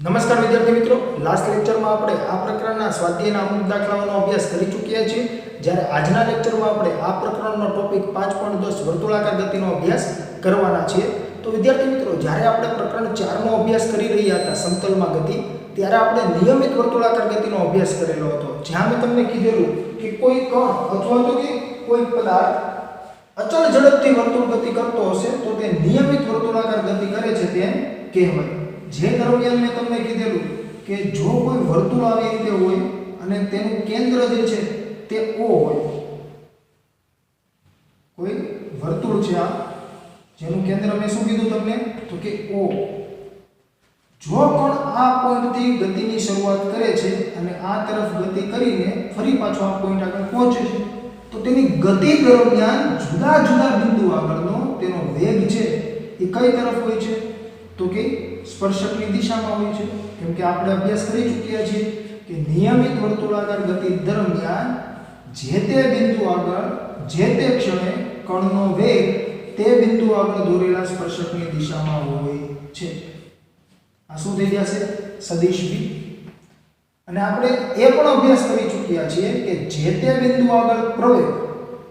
નમસ્કાર વિદ્યાર્થી મિત્રો, લાસ્ટ લેક્ચરમાં આપણે આ પ્રકરણના સ્વાધ્યાયના અમુક દાખલાઓનો અભ્યાસ કરી ચૂક્યા છીએ. જ્યારે આજના લેક્ચરમાં આપણે આ પ્રકરણનો ટોપિક 5.10 વર્તુળાકાર ગતિનો અભ્યાસ કરવાના છીએ. તો વિદ્યાર્થી મિત્રો, જ્યારે આપણે પ્રકરણ 4 નો અભ્યાસ કરી રહ્યા હતા સમતલમાં ગતિ, ત્યારે આપણે નિયમિત વર્તુળાકાર ગતિનો અભ્યાસ કરેલો હતો. જ્યાં મેં તમને કીધેલું કે કોઈ કણ અથવા તો કે કોઈ પદાર્થ અચળ ઝડપથી વર્તુળ ગતિ કરતો હશે તો તે નિયમિત વર્તુળાકાર ગતિ કરે છે તેમ કહેવાય. જે દરમિયાન મેં તમને કીધેલું કે જો કોઈ વર્તુળ આવી રીતે હોય અને તેનું કેન્દ્ર જે છે તે O હોય, કોઈ વર્તુળ છે આ જેનું કેન્દ્ર મેં શું કીધું તમને તો કે O, જો પણ આ પોઈન્ટથી ગતિની શરૂઆત કરે છે અને આ તરફ ગતિ કરીને ફરી પાછો આ પોઈન્ટ આગળ પહોંચે છે તો તેની ગતિ દરમિયાન જુદા જુદા બિંદુ આગળનો તેનો વેગ છે એ કઈ તરફ હોય છે તો કે સ્પર્શકની દિશામાં હોય છે. કેમ કે આપણે અભ્યાસ કરી ચૂક્યા છીએ કે નિયમિત વર્તુળાકાર ગતિ દરમિયાન જે તે બિંદુ આગળ જે તે ક્ષણે કણનો વેગ તે બિંદુ આગળ દોરેલા સ્પર્શકની દિશામાં હોય છે. આ શું થઈ જશે? સદિશ બી. અને આપણે એ પણ અભ્યાસ કરી ચૂક્યા છીએ કે જે તે બિંદુ આગળ પ્રવેગ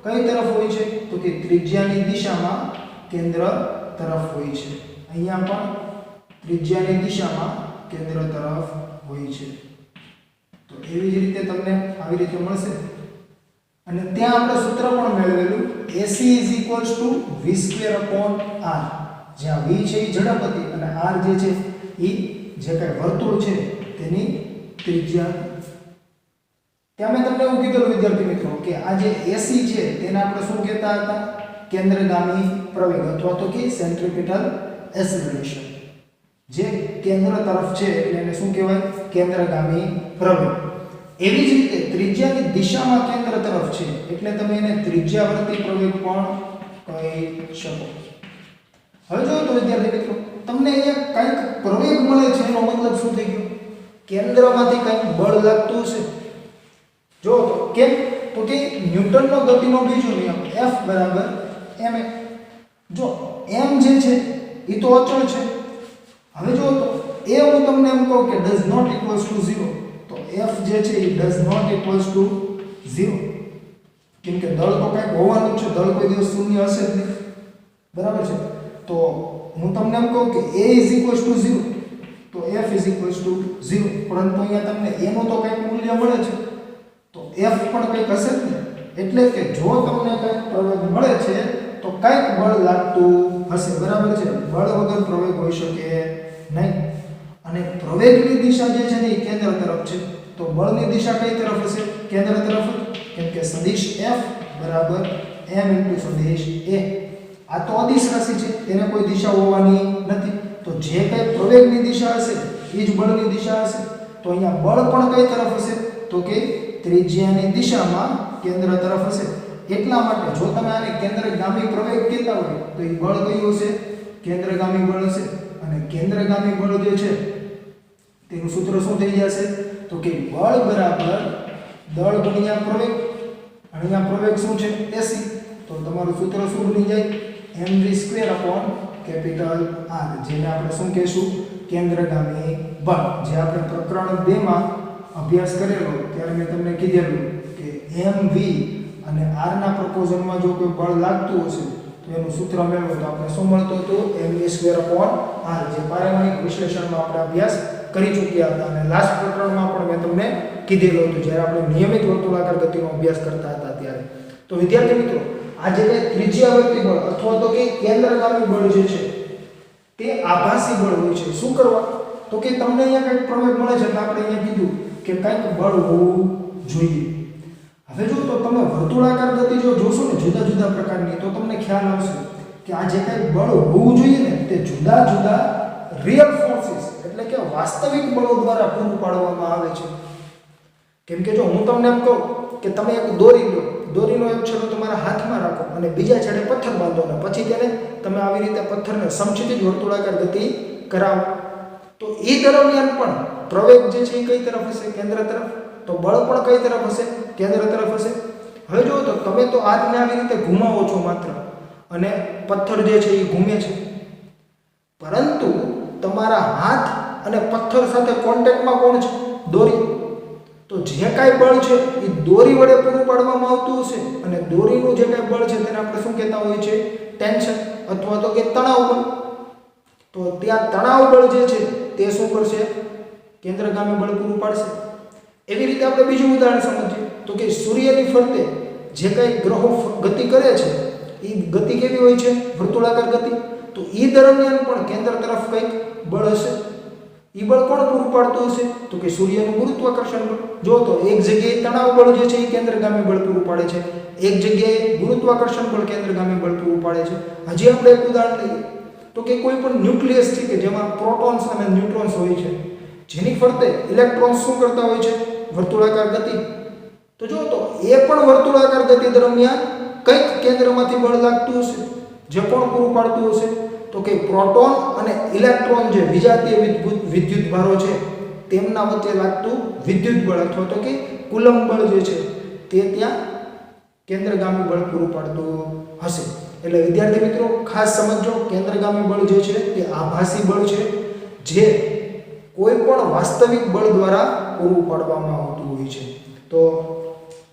કઈ તરફ હોય છે તો કે ત્રિજ્યાની દિશામાં કેન્દ્ર તરફ હોય છે. અહીંયા પણ ત્રિજ્યાની દિશામાં કેન્દ્ર તરફ હોય છે. તો એવી જ રીતે તમને આવી રીતે મળશે. અને ત્યાં આપણે સૂત્ર પણ મેળવેલું AC = v²/r, જ્યાં v છે એ ઝડપ હતી અને r જે છે એ જે કઈ વર્તુળ છે તેની ત્રિજ્યા. ત્યાં મેં તમને એવું કીધું વિદ્યાર્થી મિત્રો કે આ જે AC છે તેને આપણે શું કહેતા હતા? કેન્દ્રગામી પ્રવેગ અથવા તો કે સેન્ટ્રીપિટલ એસિલેરેશન. જે કેન્દ્ર તરફ છે એટલે એને શું કહેવાય? કેન્દ્રગામી પ્રવેગ. એવી જ રીતે ત્રિજ્યાની દિશામાં કેન્દ્ર તરફ છે એટલે તમે એને ત્રિજ્યાવર્તી પ્રવેગ પણ કહી શકો. હવે જો તો વિદ્યાર્થી મિત્રો, તમને અહીંયા કંઈક પ્રવેગ મળે છે એનો મતલબ શું થઈ ગયો? કેન્દ્રમાંથી કંઈક બળ લાગતું હશે. જો તો કેમ તો કે ન્યૂટનનો ગતિનો બીજો નિયમ F = ma. જો m જે છે એ તો અચળ છે. હવે જો તો એ હું તમને એમ કહું કે does not equals to 0 તો F જે છે એ does not equals to 0. કેમ કે દળ તો કંઈક હોવાનું છે, દળ કોઈ દિવસ શૂન્ય હશે જ નહીં, બરાબર છે. તો હું તમને એમ કહું કે A = 0 તો F = 0, પરંતુ અહીંયા તમને A નું તો કંઈક મૂલ્ય મળે છે તો F પણ કંઈક હશે જ ને. એટલે કે જો તમને કંઈક પ્રવેગ મળે છે તો કંઈક બળ લાગતું હશે, બરાબર છે. બળ વગર પ્રવેગ હોઈ શકે નહીં. અને પ્રવેગની દિશા જે છે ને એ કેન્દ્ર તરફ છે તો બળની દિશા કઈ તરફ હશે? કેન્દ્ર તરફ. કેમ કે સદિશ F = m * સદિશ A. આ તો અદિશ રાશિ છે, તેને કોઈ દિશા હોવાની નથી. તો જે કઈ પ્રવેગની દિશા હશે એ જ બળની દિશા હશે. તો અહીંયા બળ પણ કઈ તરફ હશે તો કે ત્રિજ્યાની દિશામાં કેન્દ્ર તરફ હશે. એટલા માટે જો તમે આને કેન્દ્રગામી પ્રવેગ કહેતા હોય તો એ બળ કયું હશે? કેન્દ્રગામી બળ હશે. અને કેન્દ્રગામી બળ જે છે તેનું સૂત્ર શું થઈ જશે તો કે બળ બરાબર દળ ગુણ્યા પ્રવેગ. અને અહીંયા પ્રવેગ શું છે? AC. તો તમારું સૂત્ર શું બની જાય? mv²/R, જેને આપણે શું કહેશું? કેન્દ્રગામી બળ. જે આપણે પ્રકરણ 2 માં અભ્યાસ કરેલો ત્યારે મેં તમને કીધેલું કે mv અને r ના પ્રપોઝનમાં જો કોઈ બળ લાગતું હશે તો એનું સૂત્ર મેળવો તો આપણે શું મળતું હતું? mv²/r, જે પારમાણિક વિશ્લેષણમાં આપણે અભ્યાસ કરી ચૂક્યા હતા. અને લાસ્ટ પ્રકરણમાં પણ મેં તમને કીધેલું હતું જ્યારે આપણે નિયમિત વર્તુળાકાર ગતિનો અભ્યાસ કરતા હતા ત્યારે. તો વિદ્યાર્થી મિત્રો, આ જે ત્રિજ્યાવર્તી બળ અથવા તો કે કેન્દ્રગામી બળ જે છે તે આભાસી બળ હોય છે. શું કરવા? તો કે તમને અહીંયા કંઈક પ્રવેગ મળે છે એટલે આપણે અહીંયા કીધું કે કંઈક બળ હોવું જોઈએ. હવે જો તો તમે વર્તુળાકાર ગતિ જો જોશો ને જુદા જુદા પ્રકારની તો તમને ખ્યાલ આવશે કે આ જે કંઈક બળ હોવું જોઈએ ને તે જુદા જુદા રિયલ ફોર્સિસ એટલે કે વાસ્તવિક બળો દ્વારા પૂરું પાડવામાં આવે છે. કેમ કે જો હું તમને એમ કહું કે તમે એક દોરી લો, દોરીનો એક છેડો તમારા હાથમાં રાખો અને બીજા છેડે પથ્થર બાંધો અને પછી તેને તમે આવી રીતે પથ્થરને સમક્ષિતિજ વર્તુળાકાર ગતિ કરાવો તો એ દરમિયાન પણ પ્રવેગ જે છે એ કઈ તરફ હશે? કેન્દ્ર તરફ. તો બળ પણ કઈ તરફ હશે? કેન્દ્ર તરફ હશે. હવે જો તો તમે તો હાથને આવી રીતે ઘુમાવો છો માત્ર અને પથ્થર જે છે એ ઘૂમે છે, પરંતુ તમારા હાથ અને પથ્થર સાથે કોન્ટેક્ટમાં કોણ છે? દોરી. તો જે કાંઈ બળ છે એ દોરી વડે પૂરું પાડવામાં આવતું હશે અને દોરીનું જે કાંઈ બળ છે તેને આપણે શું કહેતા હોઈએ છીએ? ટેન્શન અથવા તો કે તણાવ બળ. તો ત્યાં તણાવ બળ જે છે તે શું કરશે? કેન્દ્રગામી બળ પૂરું પાડશે. એવી રીતે આપણે બીજું ઉદાહરણ સમજીએ તો કે સૂર્યની ફરતે જે કાંઈ ગ્રહો ગતિ કરે છે એ ગતિ કેવી હોય છે? વર્તુળાકાર ગતિ. તો એ દરમિયાન પણ કેન્દ્ર તરફ કંઈક બળ હશે. એ બળ કોણ પૂરું પાડતું હશે? તો કે સૂર્યનું ગુરુત્વાકર્ષણ બળ. જો તો એક જગ્યાએ તણાવ બળ જે છે એ કેન્દ્રગામી બળ પૂરું પાડે છે, એક જગ્યાએ ગુરુત્વાકર્ષણ બળ કેન્દ્રગામી બળ પૂરું પાડે છે. હજી આપણે એક ઉદાહરણ લઈએ તો કે કોઈ પણ ન્યુક્લિયસ છે કે જેમાં પ્રોટોન્સ અને ન્યુટ્રોન્સ હોય છે, જેની ફરતે ઇલેક્ટ્રોન્સ શું કરતા હોય છે? વર્તુળાકાર ગતિ. તો જો તો એ પણ વર્તુળાકાર ગતિ દરમિયાન કંઈક કેન્દ્રમાંથી બળ લાગતું હશે, જે કોણ પૂરું પાડતું હશે? તો કે પ્રોટોન અને ઇલેક્ટ્રોન જે વિજાતીય વિદ્યુત ભારો છે તેમના વચ્ચે લાગતું વિદ્યુત બળ અથવા તો કે કુલંબ બળ જે છે તે ત્યાં કેન્દ્રગામી બળ પૂરું પાડતું હશે. એટલે વિદ્યાર્થી મિત્રો ખાસ સમજો, કેન્દ્રગામી બળ જે છે તે આભાસી બળ છે જે કોઈ પણ વાસ્તવિક બળ દ્વારા પૂરું પાડવામાં આવતું હોય છે. તો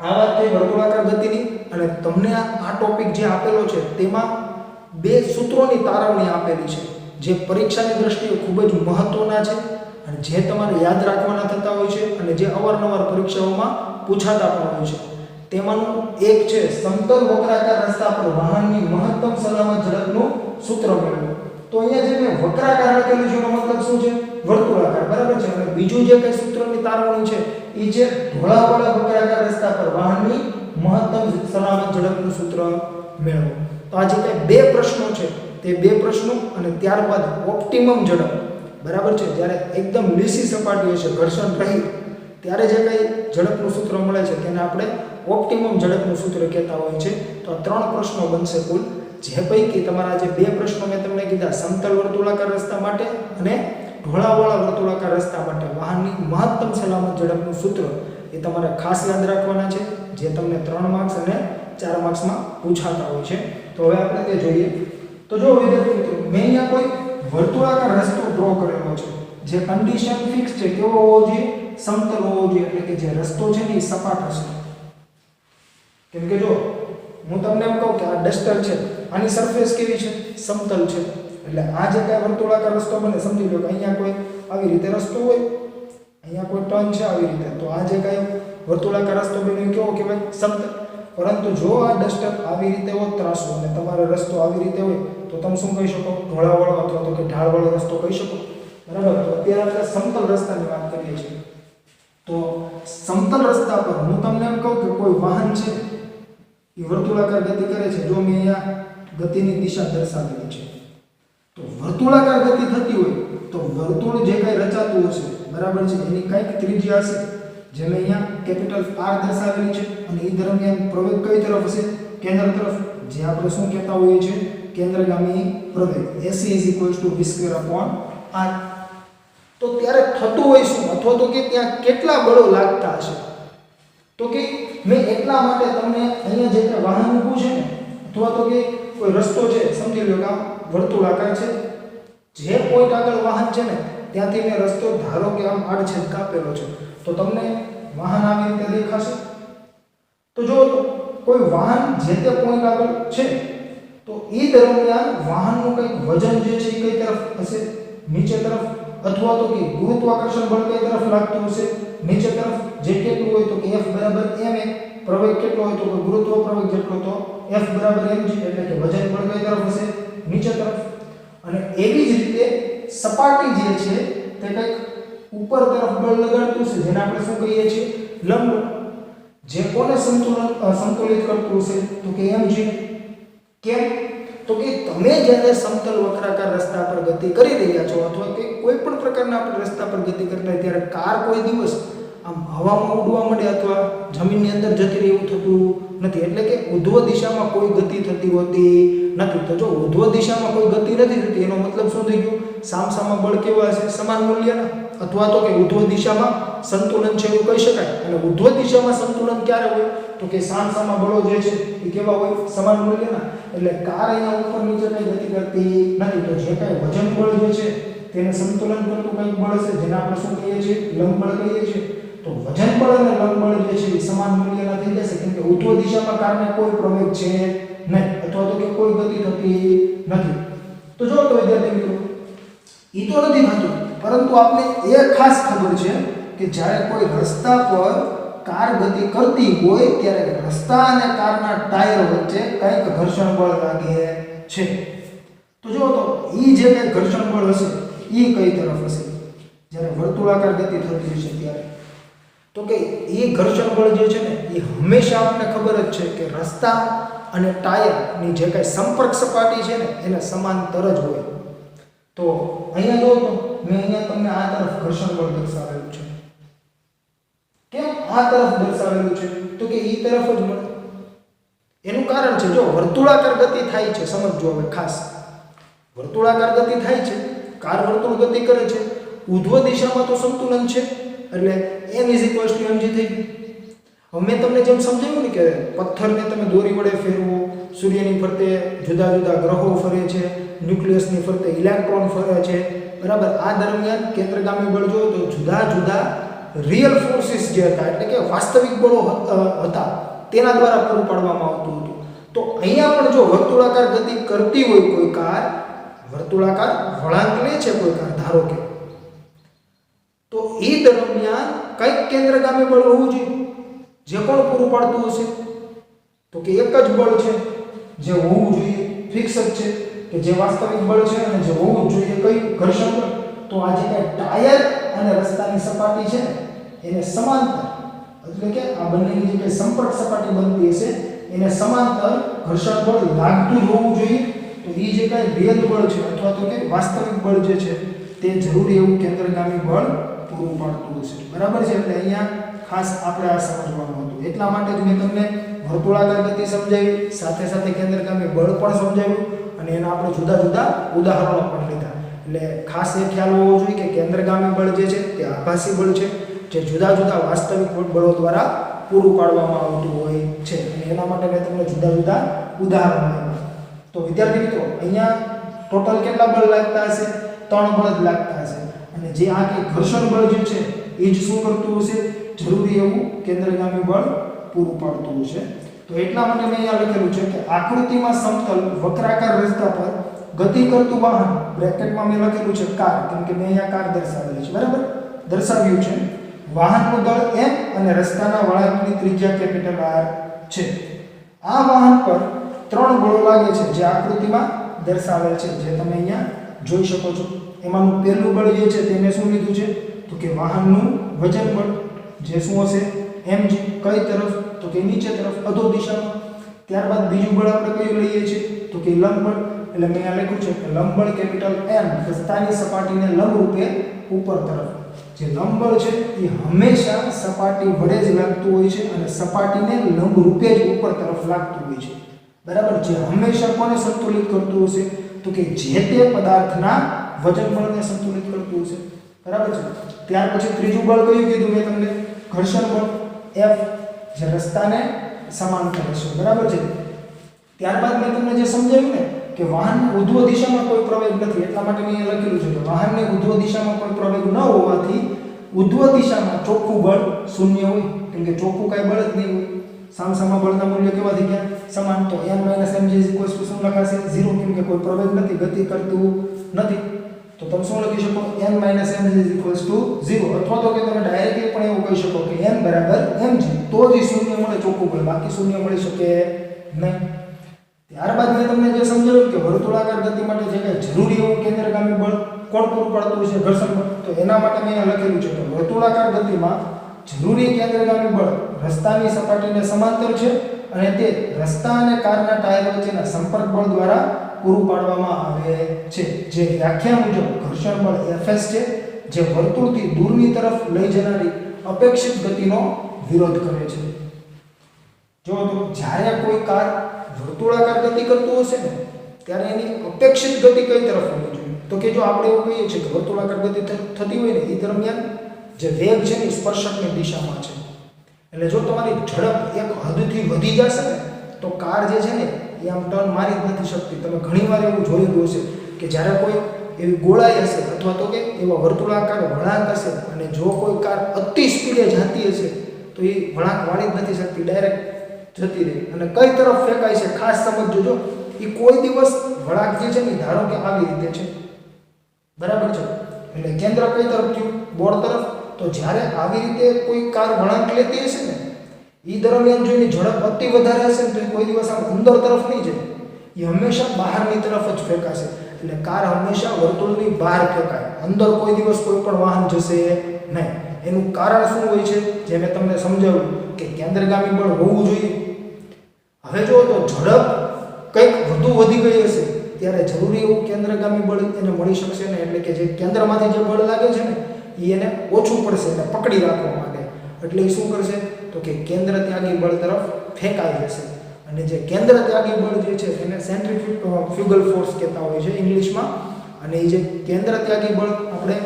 આ વાત થઈ વર્તુળાકાર ગતિની. અને તમને આ ટોપિક જે આપેલો છે તેમાં બે સૂત્રોની તારવણી આપેલી છે જે પરીક્ષાની દ્રષ્ટિએ ખૂબ જ મહત્વના છે અને જે તમારે યાદ રાખવાના થતા હોય છે અને જે અવારનવાર પરીક્ષાઓમાં પૂછાતા પણ હોય છે. તેમાંનું એક છે સમતલ વક્રાકાર રસ્તા પર વાહનની મહત્તમ સલામત ઝડપનું સૂત્ર મેળવો. તો અહીંયા જે મેં વક્રાકાર લખેલું છે એનો મતલબ શું છે? વર્તુળાકાર, બરાબર છે. અને બીજું જે કઈ સૂત્રની તારવણી છે એ છે ઢોળાવવાળા વક્રાકાર રસ્તા પર વાહનની મહત્તમ સલામત ઝડપનું સૂત્ર મેળવો. તો આ જે કઈ બે પ્રશ્નો છે તે બે પ્રશ્નો અને ત્યારબાદ ઓપ્ટિમમ ઝડપ, બરાબર છે, જ્યારે એકદમ લીસી સપાટી હશે, ઘર્ષણ રહિત, ત્યારે જે કઈ ઝડપનું સૂત્ર મળે છે તેને આપણે ઓપ્ટિમમ ઝડપનું સૂત્ર કહેતા હોય છે. તો આ ત્રણ પ્રશ્નો બનશે કુલ, જે પૈકી તમારા જે બે પ્રશ્નો મેં તમને કીધા સમતલ વર્તુળાકાર રસ્તા માટે અને ઢોળાવવાળા વર્તુળાકાર રસ્તા માટે વાહનની મહત્તમ સલામત ઝડપનું સૂત્ર એ તમારે ખાસ યાદ રાખવાના છે, જે તમને 3 માર્ક્સ અને 4 માર્ક્સમાં પૂછાતા હોય છે. તો હવે આપણે તે જોઈએ. તો જો વિદ્યાર્થી મિત્રો મેં અહીંયા કોઈ વર્તુળાકાર રસ્તો ડ્રો કરેલો છે, જે કન્ડિશન ફિક્સ છે. કેવો હોવો જોઈએ? સમતલ હોવો જોઈએ. એટલે કે જે રસ્તો છે ને એ સપાટ હશે. કેમ કે જો હું તમને એમ કહું કે આ ડસ્ટર છે, આની સરફેસ કેવી છે? સમતલ છે. એટલે આ જે કાંઈ વર્તુળાકાર રસ્તો બને, સમજી લો કે અહીંયા કોઈ આવી રીતે રસ્તો હોય, અહીંયા કોઈ ટર્ન છે આવી રીતે, તો આ જે કાંઈ વર્તુળાકાર રસ્તો બને કેવો કહેવાય? સમતલ. પરંતુ જો આ ડસ્ટર આવી રીતે હોય ત્રાસું અને તમારો રસ્તો આવી રીતે હોય તો તમે શું કહી શકો? ઢોળાવવાળો અથવા તો કે ઢાળવાળો રસ્તો કહી શકો, બરાબર. તો અત્યારે આપણે સમતલ રસ્તાની વાત કરીએ છીએ. તો સમતલ રસ્તા પર હું તમને એમ કહું કે કોઈ વાહન છે એ વર્તુળાકાર ગતિ કરે છે. જો મેં અહીંયા ગતિની દિશા દર્શાવેલી છે, તો વર્તુળાકાર ગતિ થતી હોય તો વર્તુળ જે કાંઈ રચાતું હશે, બરાબર છે, એની કંઈક ત્રિજ્યા હશે, જે મેં અહીંયા કેપિટલ R દર્શાવેલી છે. અને એ દરમિયાન પ્રવેગ કઈ તરફ હશે? કેન્દ્ર તરફ, જે આપણે શું કહેતા હોઈએ છીએ? કેન્દ્રગામી પ્રવેગ. AC = v²/r. તો ત્યારે થતું હોય શું? અથવા તો કે ત્યાં કેટલા બળો લાગતા હશે? તો કે મેં એટલા માટે તમને અહીંયા જે કાંઈ વાહન ઊભું છે ને, અથવા તો કે કોઈ રસ્તો છે, સમજી લો કે આમ વર્તુળાકાર છે, જે પોઈન્ટ આગળ વાહન છે ને ત્યાંથી મેં રસ્તો ધારો કે આમ આડછેદ કાપેલો છે, તો તમને વાહન આવી રીતે દેખાશે. તો જો કોઈ વાહન જે તે પોઈન્ટ આગળ છે તો એ દરમિયાન વાહનનું કંઈક વજન જે છે એ કઈ તરફ હશે? નીચે તરફ. અથવા તો કે ગુરુત્વાકર્ષણ બળ કઈ તરફ લાગતું હશે? નીચે તરફ. જે કેટલું હોય તો કે F = ma. પ્રવેગ કેટલો હોય તો કે ગુરુત્વ પ્રવેગ જેટલો, તો F = mg. એટલે કે વજન બળ કઈ તરફ હશે? નીચે તરફ. અને એવી જ રીતે સપાટી જે છે તે કંઈક ઉપર તરફ બળ લગાડતું છે, જેને આપણે શું કહીએ છીએ? લંબ. જે કોને સંતુલિત કરતું હશે? તો કે mg. કેમ? તો કે તમે જ્યારે સમતલ વક્રાકાર રસ્તા પર ગતિ કરી રહ્યા છો અથવા કે કોઈ પણ પ્રકારના આપણે રસ્તા પર ગતિ કરતા હોય ત્યારે કાર કોઈ દિવસ આમ હવામાં ઉડવા માંડે અથવા જમીનની અંદર જતી રહે એવું થતું નથી. એટલે કે ઉધ્વ દિશામાં કોઈ ગતિ થતી હોતી નથી. તો જો ઉધ્વ દિશામાં કોઈ ગતિ નથી થતી એનો મતલબ શું થઈ ગયું? સામસામા બળ કેવા હશે? સમાન મૂલ્યના. અથવા તો કે ઉધ્વ દિશામાં સંતુલન છે એવું કહી શકાય. અને ઉધ્વ દિશામાં સંતુલન ક્યારે હોય? તો કે સામસામા બળો જે છે એ કેવા હોય? સમાન મૂલ્યના. એટલે કાર અહીંયા ઉપર નીચે કઈ ગતિ કરતી નથી. તો જે કાંઈ વજન બળ જે છે તેને સંતુલન કરતું કંઈક બળ હશે જેને આપણે શું કહીએ છીએ લંબ બળ કહીએ છીએ તો વજન બળ અને લંબ બળ જે છે એ સમાન મૂલ્યના થઈ જશે કેમ કે ઉર્ધ્વ દિશામાં કારને કોઈ પ્રવેગ છે નહીં અથવા તો કે કોઈ ગતિ થતી નથી તો જો તો વિદ્યાર્થી મિત્રો ઈ તો નથી થતું પરંતુ આપણે એ ખાસ ખબર છે કે જ્યારે કોઈ રસ્તા પર કાર ગતિ કરતી હોય ત્યારે રસ્તા અને કારના ટાયર વચ્ચે કંઈક ઘર્ષણ બળ લાગે છે તો જો તો ઈ જે કંઈક ઘર્ષણ બળ હશે ઈ કઈ તરફ હશે જ્યારે વર્તુળાકાર ગતિ થતી હશે ત્યારે તો કે એ ઘર્ષણ બળ જે છે ને એ હંમેશા આપણને ખબર જ છે કે રસ્તા અને ટાયરની જે કંઈ સંપર્ક સપાટી છે ને એને સમાંતર જ હોય તો અહીંયા જો તો મેં અહીંયા તમને આ તરફ ઘર્ષણ બળ દર્શાવેલું છે કેમ આ તરફ દર્શાવેલું છે તો કે ઈ તરફ જ મળે એનું કારણ છે જો વર્તુળાકાર ગતિ થાય છે સમજજો હવે ખાસ વર્તુળાકાર ગતિ થાય છે કાર વર્તુળ ગતિ કરે છે ઉર્ધ્વ દિશામાં તો સંતુલન છે એટલે m mg થઈ ગયું હવે મેં તમને જેમ સમજાવ્યું ને કે પથ્થરને તમે દોરી વડે ફેરવો સૂર્યની ફરતે જુદા જુદા ગ્રહો ફરે છે ન્યુક્લિયસની ફરતે ઇલેક્ટ્રોન ફરે છે બરાબર આ દરમિયાન કેન્દ્રગામી બળ જો તો જુદા જુદા રિયલ ફોર્સિસ જે હતા એટલે કે વાસ્તવિક બળો હતા તેના દ્વારા પૂરું પાડવામાં આવતું હતું તો અહીંયા પણ જો વર્તુળાકાર ગતિ કરતી હોય કોઈ કાર વર્તુળાકાર વળાંક લે છે કોઈ કાર ધારો કે તો એ દરમિયાન કઈક કેન્દ્રગામી બળ હોવું જોઈએ જે પણ પૂરું પાડતું હશે તો કે એક જ બળ છે જે હોવું જોઈએ ફિક્સ જ છે કે જે વાસ્તવિક બળ છે અને જે હોવું જ જોઈએ કઈ ઘર્ષણ બળ તો આ જે કઈ ટાયર અને રસ્તાની સપાટી છે ને એને સમાંતર એટલે કે આ બંનેની જે કઈ સંપર્ક સપાટી બનતી હશે એને સમાંતર ઘર્ષણ બળ લાગતું જ હોવું જોઈએ તો એ જે કઈ રિયલ બળ છે અથવા તો કે વાસ્તવિક બળ જે છે તે જરૂરી એવું કેન્દ્રગામી બળ પૂરું પાડતું હશે બરાબર છે એટલે અહીંયા ખાસ આપણે આ સમજવાનું હતું એટલા માટે જ મેં તમને વર્તુળાકાર ગતિ સમજાવી સાથે સાથે કેન્દ્રગામી બળ પણ સમજાવ્યું અને એના આપણે જુદા જુદા ઉદાહરણો પણ લીધા એટલે ખાસ એ ખ્યાલ હોવો જોઈએ કે કેન્દ્રગામી બળ જે છે તે આભાસી બળ છે જે જુદા જુદા વાસ્તવિક બળો દ્વારા પૂરું પાડવામાં આવતું હોય છે અને એના માટે મેં તમને જુદા જુદા ઉદાહરણો આપ્યા તો વિદ્યાર્થી મિત્રો અહીંયા ટોટલ કેટલા બળ લાગતા હશે 3 બળ જ લાગતા હશે અને જે આ કે ઘર્ષણ બળ જે છે એ જ શું કરતું હશે જરૂરી એવું કેન્દ્રગામી બળ પૂરું પાડતું હશે તો એટલા માટે મેં અહીંયા લખેલું છે કે આકૃતિમાં સમતલ વક્રાકાર રસ્તા પર ગતિ કરતું વાહન બ્રેકેટમાં મેં લખેલું છે કાર કેમ કે મેં અહીંયા કાર દર્શાવેલી છે બરાબર દર્શાવ્યું છે વાહનનું દળ m અને રસ્તાના વળાંકની ત્રિજ્યા કેપિટલ R છે આ વાહન પર 3 બળો લાગે છે જે આકૃતિમાં દર્શાવેલ છે જે તમે અહીંયા જોઈ શકો છો એમાંનું પહેલું બળ જે છે તેને શું લીધું છે તો કે વાહનનું વજન બળ જે શું હશે mg કઈ તરફ તો કે નીચે તરફ અધો દિશામાં ત્યારબાદ બીજું બળ આપણે કયું લઈએ છીએ તો કે લંબ બળ એટલે મેં આ લખ્યું છે કે લંબ બળ કેપિટલ M રસ્તાની સપાટીને લંબ રૂપે ઉપર તરફ જે લંબ બળ છે એ હંમેશા સપાટી વડે જ લાગતું હોય છે અને સપાટીને લંબ રૂપે જ ઉપર તરફ લાગતું હોય છે બરાબર જે હંમેશા કોને સંતુલિત કરતું હશે તો કે જે તે પદાર્થના વજન બળને સંતુલિત કરતું હશે બરાબર છે ત્યાર પછી ત્રીજું બળ કયું કીધું મેં તમને ઘર્ષણ બળ F જે રસ્તાને સમાંતર હશે બરાબર છે ત્યારબાદ મેં તમને જે સમજાવ્યું ને કે વાહન ઉર્ધ્વ દિશામાં કોઈ પ્રવેગ નથી એટલા માટે મેં અહીં લખેલું છે કે વાહનને ઉર્ધ્વ દિશામાં કોઈ પ્રવેગ ન હોવાથી ઉર્ધ્વ દિશામાં ચોખ્ખું બળ શૂન્ય હોય કેમ કે ચોખ્ખું કાંઈ બળ જ નહીં હોય સામસામા બળના મૂલ્ય કેવા થઈ ગયા સમાન તો n mg શું લખાશે 0 કેમ કે કોઈ પ્રવેગ નથી ગતિ કરતું નથી તો તમે શું લખી શકો n mg 0 અથવા તો કે તમે ડાયરેક્ટલી પણ એવું કહી શકો કે n બરાબર mg તો જ શૂન્ય મળે ચોખ્ખું બળ બાકી શૂન્ય મળી શકે નહીં ત્યારબાદ મેં તમને જે સમજાવ્યું કે વર્તુળાકાર ગતિ માટે જે કંઈ જરૂરી એવું કેન્દ્રગામી બળ કોણ પૂરું પાડતું હોય છે ઘર્ષણ બળ તો એના માટે મેં અહીંયા લખેલું છે કે વર્તુળાકાર ગતિમાં જરૂરી કેન્દ્રગામી બળ રસ્તાની સપાટીને સમાંતર છે અને તે રસ્તા અને કારના ટાયર વચ્ચેના સંપર્ક બળ દ્વારા પૂરું પાડવામાં આવે છે જે વ્યાખ્યા મુજબ ઘર્ષણ બળ Fs છે જે વર્તુળથી દૂરની તરફ લઈ જનારી અપેક્ષિત ગતિનો વિરોધ કરે છે જો તો જ્યારે કોઈ કાર વર્તુળાકાર ગતિ કરતું હશે ને ત્યારે એની અપેક્ષિત ગતિ કઈ તરફ હોવી જોઈએ તો કે જો આપણે એવું કહીએ છીએ કે વર્તુળાકાર ગતિ થતી હોય ને એ દરમિયાન જે વેગ છે ને સ્પર્શકની દિશામાં છે એટલે જો તમારી ઝડપ એક હદથી વધી જશે ને તો કાર જે છે ને એ આમ ટર્ન મારી જ નથી શકતી તમે ઘણીવાર એવું જોયેલું હશે કે જ્યારે કોઈ એવી ગોળાઈ હશે અથવા તો કે એવા વર્તુળાકાર વળાંક હશે અને જો કોઈ કાર અતિ સ્પીડે જતી હશે તો એ વળાંક વાળી જ નથી શકતી, ડાયરેક્ટ જતી રહે. અને કઈ તરફ ફેંકાય છે ખાસ સમજજો. જો એ કોઈ દિવસ વળાંક જે છે ને ધારો કે આવી રીતે છે, બરાબર છે, એટલે કેન્દ્ર કઈ તરફ થયું? બોર્ડ તરફ. તો જ્યારે આવી રીતે કોઈ કાર વળાંક લેતી હશે ને એ દરમિયાન જો એની ઝડપ અતિ વધારે હશે ને તો એ કોઈ દિવસ આમ અંદર તરફ નહીં જાય, એ હંમેશા બહારની તરફ જ ફેંકાશે. એટલે કાર હંમેશા વર્તુળની બહાર ફેંકાય, અંદર કોઈ દિવસ કોઈ પણ વાહન જશે નહીં. એનું કારણ શું હોય છે? જે મેં તમને સમજાવ્યું કે કેન્દ્રગામી બળ હોવું જોઈએ. હવે જો તો ઝડપ કંઈક વધુ વધી ગઈ હશે ત્યારે જરૂરી એવું કેન્દ્રગામી બળ એને મળી શકશે ને, એટલે કે જે કેન્દ્રમાંથી જે બળ લાગે છે ને એ એને ઓછું પડશે, એને પકડી રાખવા માટે. એટલે એ શું કરશે? તો કે કેન્દ્ર ત્યાગી બળ તરફ ફેંકાઈ જશે. અને જે કેન્દ્ર ત્યાગી બળ જે છે એને સેન્ટ્રીફ્યુગલ ફોર્સ કહેતા હોય છે ઇંગ્લિશમાં. અને એ જે કેન્દ્ર ત્યાગી બળ આપણે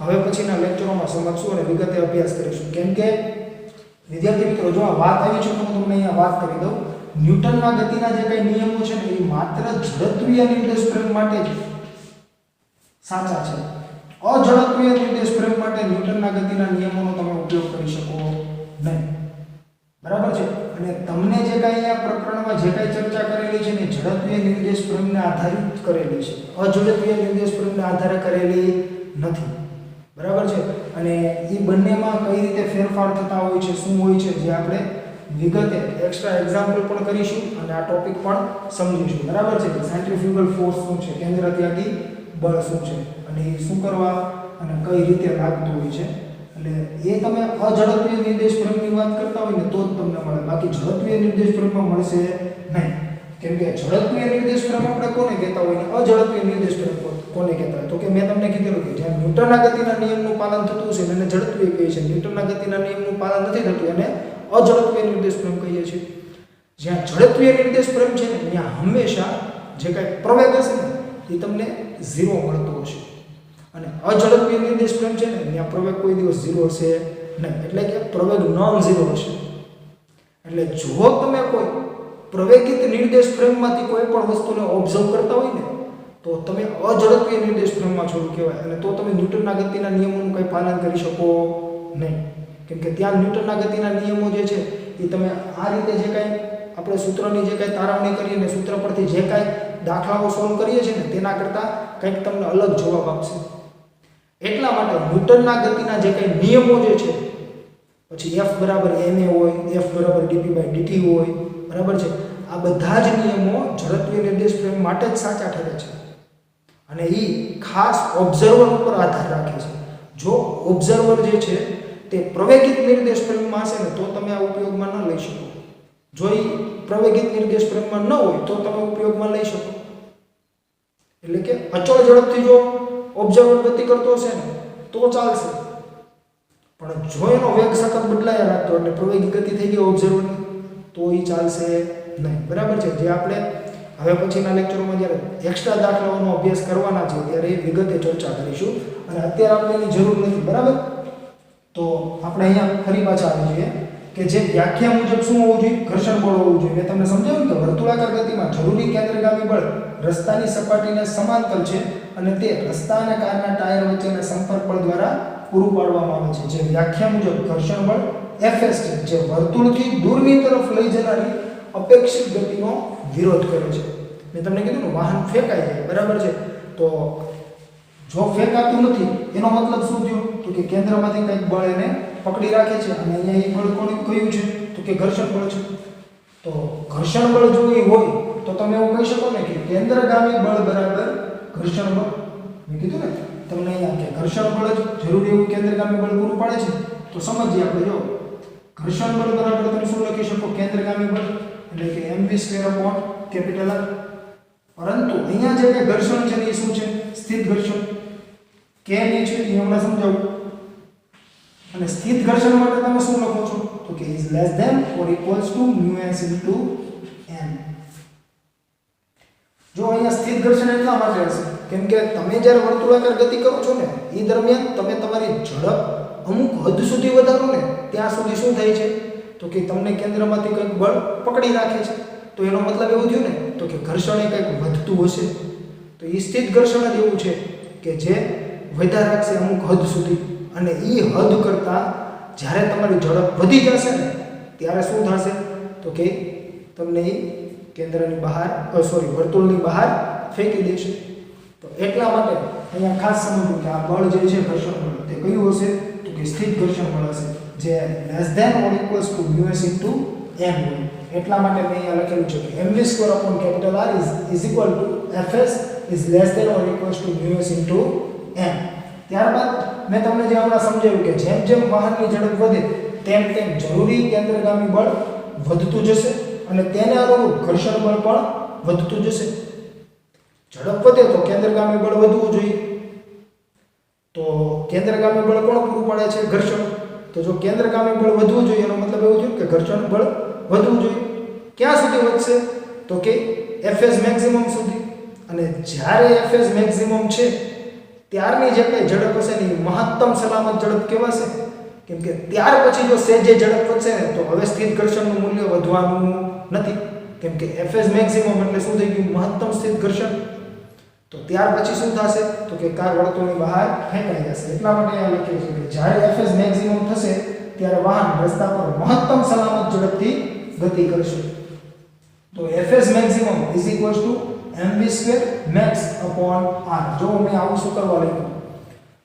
હવે પછીના લેક્ચરોમાં સમજશું અને વિગતે અભ્યાસ કરીશું. કેમ કે વિદ્યાર્થી મિત્રો, જો આ વાત આવી છે તો હું તમને અહીંયા વાત કરી દઉં. ન્યૂટનના ગતિના જે કંઈ નિયમો છે ને એ માત્ર જડત્વીય નિર્દેશ ફ્રેમ માટે જ સાચા છે. અજડત્વીય નિર્દેશ ફ્રેમ માટે ન્યૂટનના ગતિના નિયમોનો તમે ઉપયોગ કરી શકો નહીં, બરાબર છે. અને તમને જે કાંઈ અહીંયા પ્રકરણમાં જે કાંઈ ચર્ચા કરેલી છે ને ઝડત્વીય નિર્દેશ ફ્રેમને આધારિત કરેલી છે, અજડત્વીય નિર્દેશ ફ્રેમને આધારે કરેલી નથી, બરાબર છે. અને એ બંનેમાં કઈ રીતે ફેરફાર થતા હોય છે, શું હોય છે, જે આપણે વિગતે એક્સ્ટ્રા એક્ઝામ્પલ પણ કરીશું અને આ ટોપિક પણ સમજીશું, બરાબર છે. સેન્ટ્રીફ્યુગલ ફોર્સ શું છે, કેન્દ્ર ત્યાગી બળ શું છે અને એ શું કરવા અને કઈ રીતે લાગતું હોય છે. એટલે એ તમે અઝડપીય નિર્દેશ ફ્રેમની વાત કરતા હોય ને તો જ તમને મળે, બાકી ઝડપીય નિર્દેશ ફ્રેમમાં મળશે નહીં. કેમ કે ઝડપીય નિર્દેશ ફ્રેમ આપણે કોને કહેતા હોય ને અઝડપીય નિર્દેશ ફ્રેમ કોને કહેતા હોય? તો કે મેં તમને કીધેલું કે જ્યાં ન્યૂટનના ગતિના નિયમનું પાલન થતું છે એને ઝડપીય કહીએ છીએ, ન્યૂટનના ગતિના નિયમનું પાલન નથી થતું એને અઝડપીય નિર્દેશ ફ્રેમ કહીએ છીએ. જ્યાં ઝડપીય નિર્દેશ ફ્રેમ છે ને ત્યાં હંમેશા જે કાંઈ પ્રવેગ હશે ને એ તમને 0 મળતો હશે, અને અઝડપીય નિર્દેશ ફ્રેમ છે ને ત્યાં પ્રવેગ કોઈ દિવસ 0 હશે નહીં, એટલે કે પ્રવેગ નોન 0 હશે. એટલે જો તમે કોઈ પ્રવેગિત નિર્દેશ ફ્રેમમાંથી કોઈ પણ વસ્તુને ઓબ્ઝર્વ કરતા હોય ને તો તમે અઝડપીય નિર્દેશ ફ્રેમમાં છો કહેવાય, અને તો તમે ન્યૂટનના ગતિના નિયમોનું કંઈ પાલન કરી શકો નહીં. કેમ કે ત્યાં ન્યૂટનના ગતિના નિયમો જે છે એ તમે આ રીતે જે કાંઈ આપણે સૂત્રની જે કાંઈ તારવણી કરીએ ને સૂત્ર પરથી જે કાંઈ દાખલાઓ સોલ્વ કરીએ છીએ ને તેના કરતાં કંઈક તમને અલગ જવાબ આપશે. એટલા માટે ન્યૂટનના ગતિના જે કંઈ નિયમો જે છે, પછી F બરાબર ma હોય, F બરાબર dp/dt હોય, બરાબર છે, આ બધા જ નિયમો ઝડપીય નિર્દેશ ફ્રેમ માટે જ સાચા ઠરે છે. અને એ ખાસ ઓબ્ઝર્વર ઉપર આધાર રાખે છે. જો ઓબ્ઝર્વર જે છે તે પ્રવેગિત નિર્દેશ ફ્રેમમાં હશે ને તો તમે આ ઉપયોગમાં ન લઈ શકો. જો એ પ્રવેગિત નિર્દેશ ફ્રેમમાં ન હોય તો તમે ઉપયોગમાં લઈ શકો. એટલે કે અચળ ઝડપથી જો ઓબ્ઝર્વર ગતિ કરતો હશે ને તો ચાલશે, પણ જો એનો વેગ સતત બદલાયા રાખતો એટલે પ્રવેગી ગતિ થઈ ગઈ ઓબ્ઝર્વરની તો એ ચાલશે નહીં, બરાબર છે. જે આપણે હવે પછીના લેક્ચરોમાં જ્યારે એક્સ્ટ્રા દાખલાઓનો અભ્યાસ કરવાના છે ત્યારે એ વિગતે ચર્ચા કરીશું, અને અત્યારે આપણે એની જરૂર નથી, બરાબર. તો આપણે અહીંયા ફરી પાછા આવી જોઈએ કે જે વ્યાખ્યા મુજબ શું હોવું જોઈએ? ઘર્ષણ બળ હોવું જોઈએ. મેં તમને સમજાવ્યું કે વર્તુળાકાર ગતિમાં જરૂરી કેન્દ્રગામી બળ રસ્તાની સપાટીને સમાંતર છે અને તે રસ્તા અને કારના ટાયર વચ્ચેના સંપર્ક બળ દ્વારા પૂરું પાડવામાં આવે છે. જે વ્યાખ્યા મુજબ ઘર્ષણ બળ Fs છે, જે વર્તુળથી દૂરની તરફ લઈ જનારી અપેક્ષિત ગતિનો વિરોધ કરે છે. મેં તમને કીધું ને વાહન ફેંકાઈ જાય, બરાબર છે. તો જો ફેંકાતું નથી એનો મતલબ શું થયો? તો કે કેન્દ્રમાંથી કંઈક બળ એને પકડી રાખે છે, અને અહીંયા એ બળ કોણ કયું છે? તો કે ઘર્ષણ બળ છે. તો ઘર્ષણ બળ જો એ હોય તો તમે એવું કહી શકો ને કે કેન્દ્રગામી બળ બરાબર ઘર્ષણ બળ. મેં કીધું ને તમને અહીંયા કે ઘર્ષણ બળ જ જરૂરી એવું કેન્દ્રગામી બળ પૂરું પાડે છે. તો સમજીએ આપણે, જો ઘર્ષણ બળ બરાબર તમે શું લખી શકો? કેન્દ્રગામી બળ એટલે કે mv²/R. પરંતુ અહીંયા જે કે ઘર્ષણ છે એ શું છે? સ્થિત ઘર્ષણ. કેમ એ છે એ હમણાં સમજાવું. અને સ્થિત ઘર્ષણ માટે તમે શું લખો છો? તો કે is less than or equals to μs into n. જો અહીંયા સ્થિત ઘર્ષણ એટલા માટે હશે કેમ કે તમે જ્યારે વર્તુળાકાર ગતિ કરો છો ને એ દરમિયાન તમે તમારી ઝડપ અમુક હદ સુધી વધારો ને ત્યાં સુધી શું થાય છે? તો કે તમને કેન્દ્રમાંથી કંઈક બળ પકડી રાખે છે. તો એનો મતલબ એવું થયો ને તો કે ઘર્ષણ એ કંઈક વધતું હશે. તો એ સ્થિત ઘર્ષણ જ એવું છે કે જે વધ્યા રાખશે અમુક હદ સુધી, અને એ હદ કરતાં જ્યારે તમારી ઝડપ વધી જશે ને ત્યારે શું થશે તો કે તમને એ કેન્દ્રની બહાર વર્તુળની બહાર ફેંકી દેશે. તો એટલા માટે અહીંયા ખાસ સમજવું કે આ બળ જે છે ઘર્ષણ બળ તે કયું હશે તો કે સ્થિત ઘર્ષણ બળ હશે, જે less than or equals to μs into m હોય. એટલા માટે મેં અહીંયા લખેલું છે કે mv²/R is equal to fs is less than or equals to μs into m. ત્યારબાદ મેં તમને જે હમણાં સમજાવ્યું કે જેમ જેમ વાહનની ઝડપ વધે તેમ તેમ જરૂરી કેન્દ્રગામી બળ વધતું જશે અને તેને અનુરૂપ ઘર્ષણ બળ પણ વધતું જશે. ઝડપ વધે તો કેન્દ્રગામી બળ વધવું જોઈએ. તો કેન્દ્રગામી બળ કોણ પૂરું પાડે છે? ઘર્ષણ. તો જો કેન્દ્રગામી બળ વધવું જોઈએ એનો મતલબ એવું થયું કે ઘર્ષણ બળ વધવું જોઈએ. ક્યાં સુધી વધશે તો કે fs મેક્સિમમ સુધી. અને જ્યારે fs મેક્સિમમ છે ત્યારની જે કઈ ઝડપ હશે ને મહત્તમ સલામત ઝડપ કહેવાશે. કેમ કે ત્યાર પછી જો સેજે ઝડપ વધશે ને તો હવે સ્થિર ઘર્ષણનું મૂલ્ય વધવાનું નથી. કેમ કે fs મેક્સિમમ એટલે શું થઈ ગયું? મહત્તમ સ્થિર ઘર્ષણ. તો ત્યાર પછી શું થશે તો કે કાર વર્તુળની બહાર ફેંકાઈ જશે. એટલા માટે અહીંયા લખ્યું છે કે જ્યારે fs મેક્સિમમ થશે ત્યારે વાહન રસ્તા પર મહત્તમ સલામત ઝડપથી ગતિ કરશે. તો fs maximum is equals to mv² max upon r. જો મેં આવું શું કરવા લખ્યું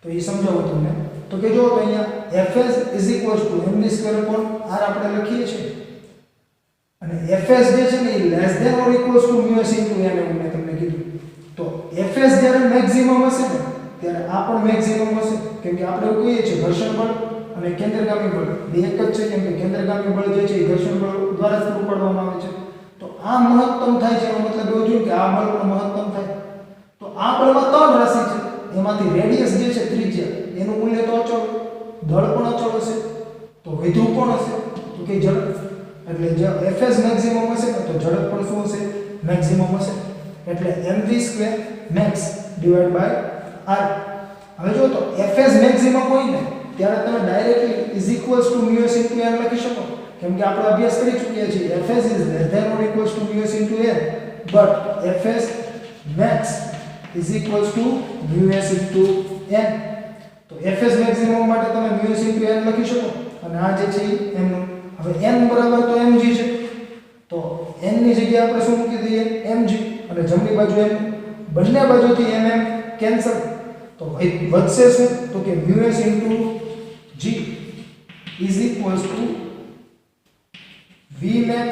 તો એ સમજાવું તમને. તો કે જો તો અહીંયા fs is equals to mv² upon r આપણે લખીએ છીએ અને fs જે છે ને એ less than or equals to μs into n મેં તમને કીધું. તો fs જ્યારે મેક્સિમમ હશે ને ત્યારે આ પણ મેક્સિમમ હશે. કેમ કે આપણે એવું કહીએ છીએ ઘર્ષણ બળ અને કેન્દ્રગામી બળ બે એક જ છે. કેમ કે કેન્દ્રગામી બળ જે છે એ ઘર્ષણ બળ દ્વારા જ પૂરું પાડવામાં આવે છે. તો આ મહત્તમ થાય છે એનો મતલબ એવો થયો કે આ બળ પણ મહત્તમ થાય. તો આ બળમાં ત્રણ રાશિ છે. એમાંથી રેડિયસ જે છે ત્રિજ્યા એનું મૂલ્ય તો અચળ, દળ પણ અચળ હશે, તો વિધું પણ હશે તો કે ઝડપ. એટલે જે fs મેક્સિમમ હશે ને તો ઝડપ પણ શું હશે? મેક્સિમમ હશે. એટલે mv² max divide by r. હવે જો તો fs મેક્સિમમ હોય ને ત્યારે તમે directly is equals to μs into n લખી શકો. કેમ કે આપણે અભ્યાસ કરી ચૂક્યા છીએ fs is less than or equals to μs into n, but fs max is equals to μs into n. તો fs મેક્સિમમ માટે તમે μs into n લખી શકો અને આ જે છે એ m. હવે n બરાબર તો mg છે. તો n ની જગ્યાએ આપણે શું મૂકી દઈએ? mg. અને જમણી બાજુ m, બંને બાજુથી mm કેન્સલ. તો વધશે શું તો કે μs into g is equals to vmax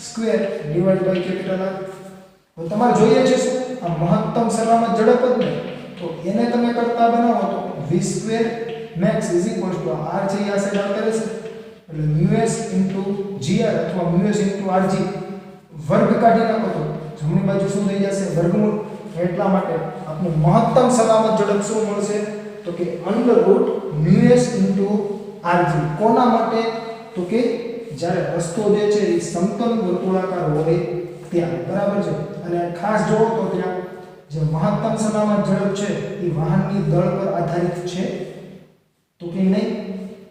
square divided by capital R. તો તમારે જોઈએ છે શું? આ મહત્તમ સલામત ઝડપ જ ને તો એને તમે કરતા બનાવો તો v² max is equals to r છે આ સાઈડ આવતા રહેશે એટલે μs into gr અથવા μs into rg વર્ગ કાઢી નાખો તો જમણી બાજુ શું થઈ જશે? વર્ગમૂળ. એટલા માટે આપણે મહત્તમ સલામત ઝડપ શું મળશે તો કે √μs into rg. કોના માટે તો કે જ્યારે રસ્તો જે છે એ સમતલ વર્તુળાકાર હોય ત્યાં. બરાબર છે. અને ખાસ જોવો તો ત્યાં જે મહત્તમ સલામત ઝડપ છે એ વાહનની દળ પર આધારિત છે તો કે નહીં.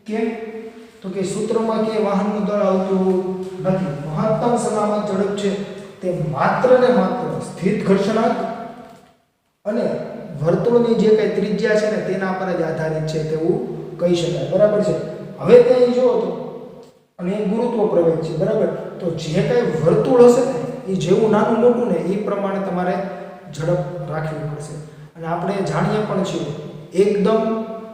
કેમ તો કે સૂત્રમાં કે વાહનનું દળ આવતું નથી. મહત્તમ સલામત ઝડપ છે તે માત્ર ને માત્ર સ્થિત ઘર્ષણાંક અને વર્તુળની જે કઈ ત્રિજ્યા છે ને તેના પર જ આધારિત છે તેવું કહી શકાય. બરાબર છે. હવે ત્યાં જોવો તો અને એ ગુરુત્વ પ્રવેગ છે. બરાબર. તો જે કઈ વર્તુળ હશે ને એ જેવું નાનું મોટું ને એ પ્રમાણે તમારે ઝડપ રાખવી પડશે. અને આપણે જાણીએ પણ છીએ એકદમ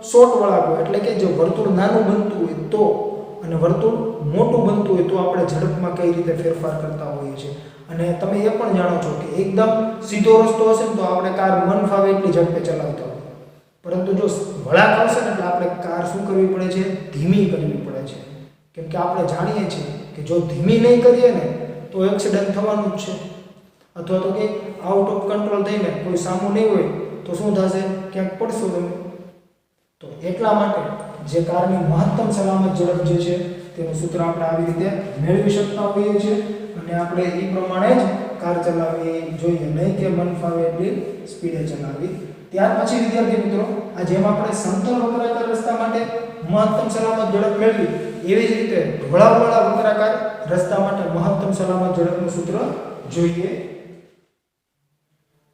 શોર્ટ વળાંકો એટલે કે જો વર્તુળ નાનું બનતું હોય તો અને વર્તુળ મોટું બનતું હોય તો આપણે ઝડપમાં કઈ રીતે ફેરફાર કરતા હોઈએ છીએ. અને તમે એ પણ જાણો છો કે એકદમ સીધો રસ્તો હશે ને તો આપણે કાર મન ફાવે એટલી ઝડપે ચલાવતા હોય. પરંતુ જો વળાંક આવશે ને એટલે આપણે કાર શું કરવી પડે છે? ધીમી કરવી પડે છે. કેમ કે આપણે જાણીએ છીએ કે જો ધીમી નહીં કરીએ ને તો એક્સિડન્ટ થવાનું જ છે. અથવા તો કે આઉટ ઓફ કંટ્રોલ થઈને કોઈ સામું નહીં હોય તો શું થશે? ક્યાંક પડશો તમે. તો એટલા માટે જે કારની મહત્તમ સલામત ઝડપ જે છે તેનું સૂત્ર આપણે આવી રીતે મેળવી શકતા હોઈએ છીએ અને આપણે એ પ્રમાણે જ કાર ચલાવવી જોઈએ, નહીં કે મન ફાવે એટલી સ્પીડે ચલાવવી. ત્યાર પછી વિદ્યાર્થી મિત્રો આ જેમ આપણે સમતલ વક્રાકાર રસ્તા માટે મહત્તમ સલામત ઝડપ મેળવી એવી જ રીતે ઢોળાવવાળા વક્રાકાર રસ્તા માટે મહત્તમ સલામત ઝડપનું સૂત્ર જોઈએ.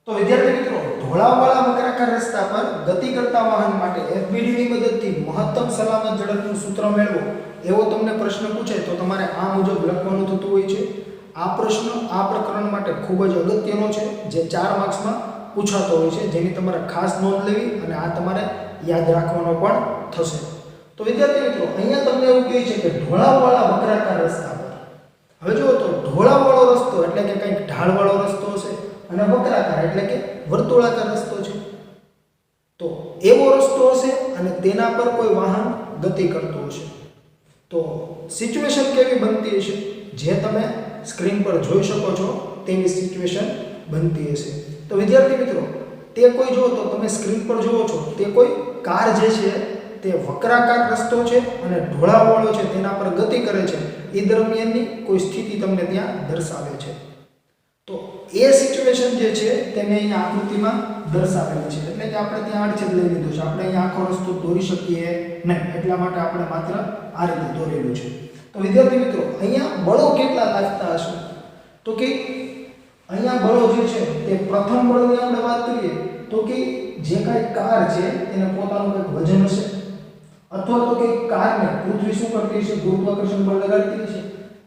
તો વિદ્યાર્થી મિત્રો ઢોળાવવાળા વક્રાકાર વક્રાકાર રસ્તા પર ગતિ કરતા વાહન માટે FBD ની મદદથી મહત્તમ સલામત ઝડપનું સૂત્ર મેળવો એવો તમને પ્રશ્ન પૂછે તો તમારે આ મુજબ લખવાનું થતું હોય છે. આ પ્રશ્ન આ પ્રકરણ માટે ખૂબ જ અગત્યનો છે, જે 4 માર્ક્સમાં પૂછાતો હોય છે, જેની તમારે ખાસ નોંધ લેવી અને આ તમારે યાદ રાખવાનો પણ થશે. તો વિદ્યાર્થી મિત્રો, અહીંયા તમને એવું કહે છે કે ઢોળાવવાળા વક્રાકાર રસ્તા પર, હવે જુઓ તો ઢોળાવવાળો રસ્તો એટલે કે કંઈક ઢાળવાળો રસ્તો છે અને વક્રાકાર એટલે કે વર્તુળાકાર રસ્તો છે. તો એવો રસ્તો હશે અને તેના પર કોઈ વાહન ગતિ કરતું હશે તો સિચ્યુએશન કેવી બનતી હશે, જે તમે સ્ક્રીન પર જોઈ શકો છો તેવી સિચ્યુએશન બનતી હશે. તો વિદ્યાર્થી મિત્રો, તે કોઈ જો તો તમે સ્ક્રીન પર જુઓ છો તે કોઈ કાર જે છે તે વક્રાકાર રસ્તો છે અને ઢોળાવવાળો છે, તેના પર ગતિ કરે છે, એ દરમિયાનની કોઈ સ્થિતિ તમને ત્યાં દર્શાવે છે. તો એ સિચ્યુએશન જે છે તેને અહીંયા આકૃતિમાં દર્શાવેલી છે, એટલે કે આપણે ત્યાં આડછેદ લઈ લીધું છે. આપણે અહીંયા આખો રસ્તો દોરી શકીએ નહીં, એટલા માટે આપણે માત્ર આ રીતે દોરેલું છે. તો વિદ્યાર્થી મિત્રો, અહીંયા બળો કેટલા લાગતા હશે તો કે અહીંયા બળો જે છે તે પ્રથમ બળની આપણે વાત કરીએ તો કે જે કાંઈ કાર છે એને પોતાનું કંઈક વજન હશે, અથવા તો કે કારને પૃથ્વી શું કરતી છે, ગુરુત્વાકર્ષણ બળ લગાડતી છે,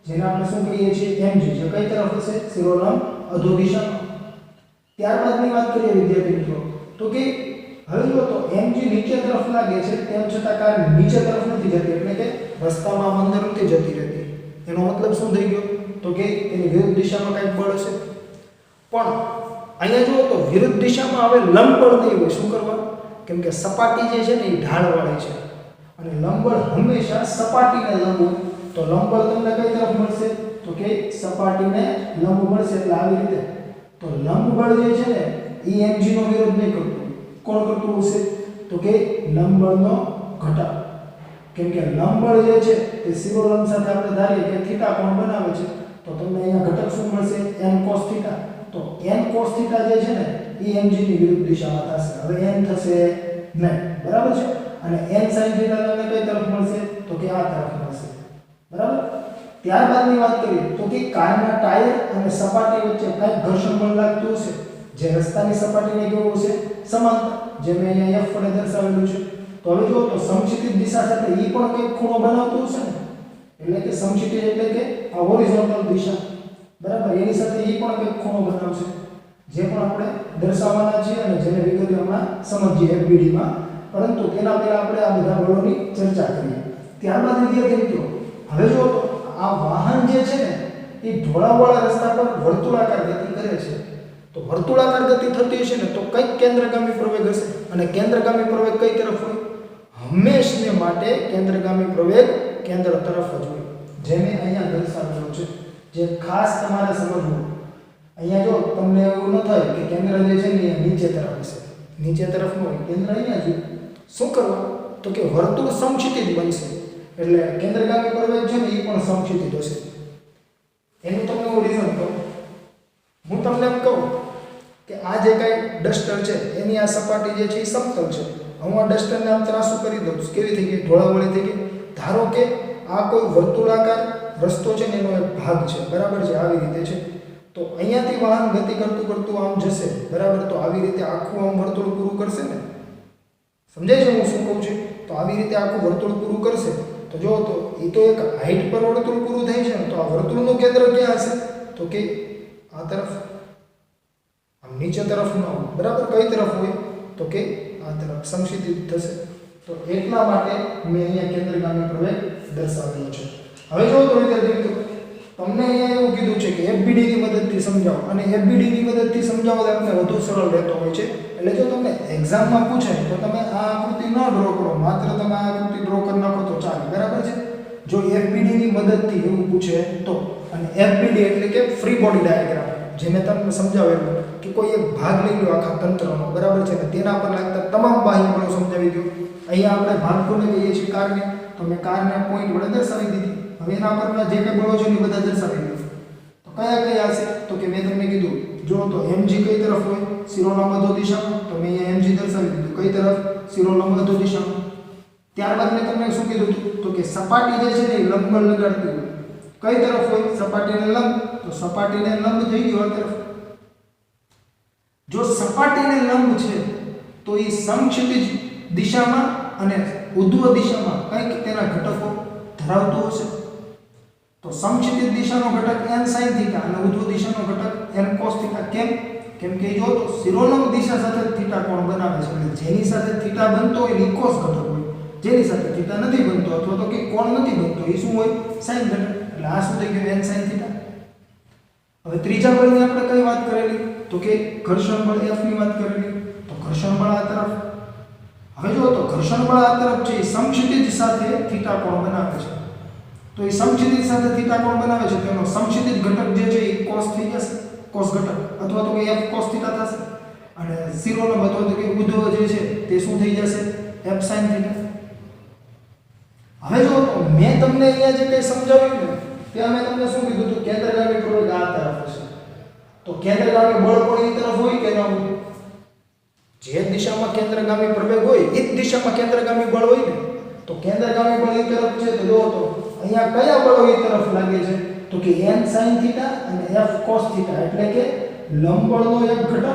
જેને આપણે શું કહીએ છીએ mg, જે કઈ તરફ હશે, શિરોલંબ અધો દિશામાં. ત્યારબાદની વાત કરીએ વિદ્યાર્થી મિત્રો તો કે હવે જો તો mg નીચે તરફ લાગે છે, તેમ છતાં કાર નીચે તરફ નથી જતી, એટલે કે રસ્તામાં અંદર નથી જતી રહેતી. એનો મતલબ શું થઈ ગયો તો કે તેની વિરુદ્ધ દિશામાં કંઈક બળ હશે. પણ અહીંયા જુઓ તો વિરુદ્ધ દિશામાં હવે લંબ બળ નહીં હોય. શું કરવા? કેમ કે સપાટી જે છે ને એ ઢાળવાળી છે અને લંબ બળ હંમેશા સપાટીને લંબ હોય. તો લંબ બળ તમને કઈ તરફ મળશે તો કે સપાટીને લંબ મળશે. એટલે આવી રીતે તો લંબ બળ જે છે ને એ mg નો વિરોધ નહીં કરતું. કોણ કરતું હશે તો કે લંબ બળનો ઘટાડો. કેમ કે લંબ બળ જે છે તે શિરોલંબ સાથે આપણે ધારીએ કે થીટા કોણ બનાવે છે, તો તમને અહીંયા ઘટક શું મળશે, n cos થીટા. તો n cos થીટા જે છે ને એ mg ની વિરુદ્ધ દિશામાં થશે. હવે n થશે નહીં, બરાબર છે. અને n sin થીટા તમને કઈ તરફ મળશે તો કે આ તરફ મળશે, બરાબર. ત્યારબાદની વાત કરીએ તો કે કારના ટાયર અને સપાટી વચ્ચે કઈ ઘર્ષણ બળ લાગતું હશે, જે રસ્તાની સપાટીને કેવું હશે, સમાંતર, જે મેં અહીંયા f વડે દર્શાવેલું છે. તો હવે જો તો સમક્ષિતિજ દિશા સાથે ઈ પણ કંઈક ખૂણો બનાવતું હશે ને, એટલે કે સમક્ષિતિજ એટલે કે આ હોરિઝોન્ટલ દિશા, બરાબર, એની સાથે ઈ પણ કંઈક ખૂણો બનાવશે, જે પણ આપણે દર્શાવવાના છીએ અને જેને વિગતે હમણાં સમજીએ FBD માં. પરંતુ તેના પહેલા આપણે આ બધા બળોની ચર્ચા કરીએ. ત્યારબાદ વિદ્યાર્થી મિત્રો, હવે જો તો આ વાહન જે છે ને એ ઢોળાવવાળા રસ્તા પર વર્તુળાકાર ગતિ કરે છે. તો વર્તુળાકાર ગતિ થતી હશે ને તો કઈક કેન્દ્રગામી પ્રવેગ હશે, અને કેન્દ્રગામી પ્રવેગ કઈ તરફ હોય, હંમેશને માટે કેન્દ્રગામી પ્રવેગ કેન્દ્ર તરફ જ હોય, જેને અહીંયા દર્શાવેલું છે, જે ખાસ તમારે સમજવું. અહીંયા જો તમને એવું ન થાય કે કેન્દ્ર જે છે ને એ નીચે તરફ હશે, નીચે તરફ ન હોય, કેન્દ્ર અહીંયા જ. શું કરવા તો કે વર્તુળ સમક્ષિતિજ બનશે, એટલે કેન્દ્રગામી પ્રવેગ છે ને એ પણ સમક્ષિતિજ હશે. એનું તમને હું રીઝન કહું. હું તમને એમ કહું કે આ જે કાંઈ ડસ્ટર છે એની આ સપાટી જે છે એ સમતલ છે. હું આ ડસ્ટરને આમ ત્રાસું કરી દઉં, કેવી થઈ ગઈ, ઢોળાવળી થઈ ગઈ. ધારો કે આ કોઈ વર્તુળાકાર રસ્તો છે ને એનો એક ભાગ છે, બરાબર છે, આવી રીતે છે. તો અહીંયાથી વાહન ગતિ કરતું કરતું આમ જશે, બરાબર. તો આવી રીતે આખું આમ વર્તુળ પૂરું કરશે ને, સમજાય છે હું શું કહું છું? તો આવી રીતે આખું વર્તુળ પૂરું કરશે. તો જો તો એ તો એક હાઈટ પર વર્તુળ પૂરું થાય છે ને, તો આ વર્તુળનું કેન્દ્ર ક્યાં હશે તો કે આ તરફ, આમ નીચે તરફ ન હોય, બરાબર. કઈ તરફ હોય તો કે આ તરફ, સમક્ષિતિજ થશે. તો એટલા માટે મેં અહીંયા કેન્દ્રગામી પ્રવેગ દર્શાવેલો છે. હવે જો તો વિદ્યાર્થી મિત્રો, તમને અહીંયા એવું કીધું છે કે FBD ની મદદથી સમજાવો, અને FBD ની મદદથી સમજાવો તો આપણે વધુ સરળ રહેતો હોય છે. એટલે જો તમને એક્ઝામમાં પૂછે તો તમે આ આકૃતિ ન ડ્રો કરો, માત્ર તમે આ આકૃતિ ડ્રો કરી નાખો તો ચાલે, બરાબર છે. જો FBD ની મદદથી એવું પૂછે તો, અને FBD એટલે કે ફ્રી બોડી ડાયાગ્રામ, જે મેં તમને સમજાવેલું કે કોઈ એક ભાગ લઈ લો આખા તંત્રનો, બરાબર છે, ને તેના પર લાગતા તમામ બાહ્ય બળો સમજાવી દો. અહીંયા આપણે ભાગ કોને કહીએ છીએ, કારને. તો મેં કારને પોઈન્ટ વડે દર્શાવી દીધી. હવે એના પરના જે કંઈ બળો છે એ બધા દર્શાવી દો. તો કયા કયા હશે તો કે મેં તમને કીધું, જો તો mg કઈ તરફ હોય, શિરોલંબ અધો દિશામાં. તો મેં અહીંયા mg દર્શાવી દીધું, કઈ તરફ, શિરોલંબ અધો દિશામાં. ત્યારબાદ મેં તમને શું કીધું તો કે સપાટી જે છે ને એ લંબ બળ લગાડતી હોય, કઈ તરફ હોય, સપાટીને લંબ. તો સપાટીને લંબ થઈ ગયો આ તરફ. જો સપાટીને લંબ છે તો એ સમક્ષિતિજ દિશામાં અને ઉધ્વ દિશામાં કંઈક તેના ઘટકો ધરાવતું હશે. તો સમક્ષિતિજ દિશાનો ઘટક n sin θ અને ઉધ્વ દિશાનો ઘટક n cos θ. કેમ કે જો તો શિરોલંબ દિશા સાથે θ કોણ બનાવે છે એટલે જેની સાથે θ બનતો હોય એ cos ઘટક હોય, જેની સાથે θ નથી બનતો અથવા તો કે કોણ નથી બનતો એ શું હોય sin ઘટક. એટલે આ શું થઈ ગયું n sin θ. હવે ત્રીજા બળની આપણે કઈ વાત કરેલી તો કે ઘર્ષણ બળ F ની વાત કરેલી. તો ઘર્ષણ બળ આ તરફ, હવે જો તો ઘર્ષણ બળ આ તરફ છે એ સમક્ષિતિજ સાથે θ કોણ બનાવે છે. તો એ સમક્ષિતિજ સાથે θ કોણ બનાવે છે તેનો સમક્ષિતિજ ઘટક જે છે એ cos થઈ જશે, cos ઘટક અથવા તો કે f cos θ થશે. અને શિરોલંબ અથવા તો કે ઉધ્વ જે છે તે શું થઈ જશે f sin θ. હવે જો મેં તમને અહીંયા જે કંઈ સમજાવ્યું ને ત્યાં મેં તમને શું કીધું હતું કેન્દ્રગામી પ્રવેગ આ તરફ હશે. તો કેન્દ્રગામી બળ પણ એ તરફ હોય કે ના હોય? જે દિશામાં કેન્દ્રગામી પ્રવેગ હોય એ જ દિશામાં કેન્દ્રગામી બળ હોય ને. તો કેન્દ્રગામી બળ એ તરફ છે તો જો તો અહીંયા કયા બળો એ તરફ લાગે છે તો કે n sin θ અને f cos θ. એટલે કે લંબ બળનો એક ઘટક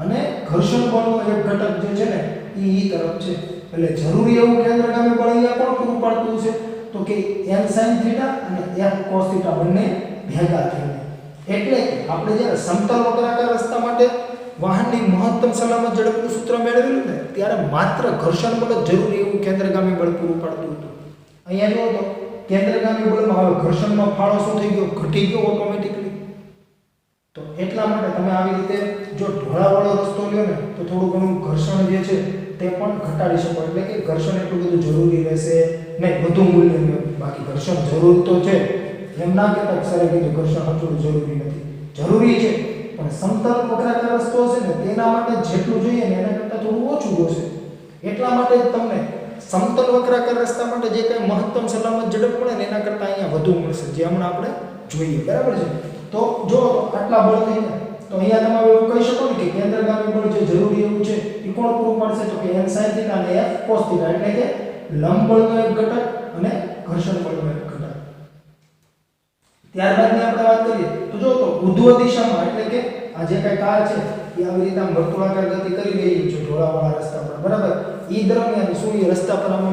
અને ઘર્ષણ બળનો એક ઘટક જે છે ને એ તરફ છે. એટલે જરૂરી એવું કેન્દ્રગામી બળ અહીંયા કોણ પૂરું પાડતું છે તો કે n sin θ અને f cos θ બંને ભેગા થઈને. એટલે કે આપણે જ્યારે સમતલ વક્રાકાર રસ્તા માટે વાહનની મહત્તમ સલામત ઝડપનું સૂત્ર મેળવેલું ને ત્યારે માત્ર ઘર્ષણ બળ જ જરૂરી એવું કેન્દ્રગામી બળ પૂરું પાડતું હતું. અહીંયા જો તો કેન્દ્રગામી બળમાં હવે ઘર્ષણનો ફાળો શું થઈ ગયો ઘટી ગયો ઓટોમેટિકલી. તો એટલા માટે તમે આવી રીતે જો ઢોળાવાળો રસ્તો લ્યો ને તો થોડું ઘણું ઘર્ષણ જે છે તે પણ ઘટાડી શકો. એટલે કે ઘર્ષણ એટલું બધું જરૂરી રહેશે નહીં, વધુ મૂલ્ય. બાકી ઘર્ષણ જરૂર તો છે, એમ ના કહેતા સરે કીધું ઘર્ષણ એટલું જરૂરી નથી, જરૂરી છે પણ સમતલ વક્રાકાર રસ્તો છે ને તેના માટે જેટલું જોઈએ ને એના કરતાં થોડું ઓછું જોશે. એટલા માટે જ તમને સમતલ વક્રાકાર રસ્તા માટે જે કંઈ મહત્તમ સલામત ઝડપ મળે ને એના કરતાં અહીંયા વધુ મળશે, જે હમણાં આપણે જોઈએ. બરાબર છે? તો જો આટલા બળ થઈ ગયા તો અહીંયા તમે એવું કહી શકો ને કે કેન્દ્રગામી બળ જે જરૂરી એવું છે એ કોણ પૂરું પાડશે તો કે n sin θ અને f cos θ. એટલે કે લંબ બળનો એક ઘટક અને ઘર્ષણ બળનો એક ઘટક. ત્યારબાદની આપણે વાત કરીએ તો જો તો ઉધ્વ દિશામાં એટલે કે આ જે કઈ કાર છે એ આવી રીતે આમ વર્તુળાકાર ગતિ કરી રહી છે ઢોળાવાળા રસ્તા પર. બરાબર? એ દરમિયાન શું એ રસ્તા પર આમ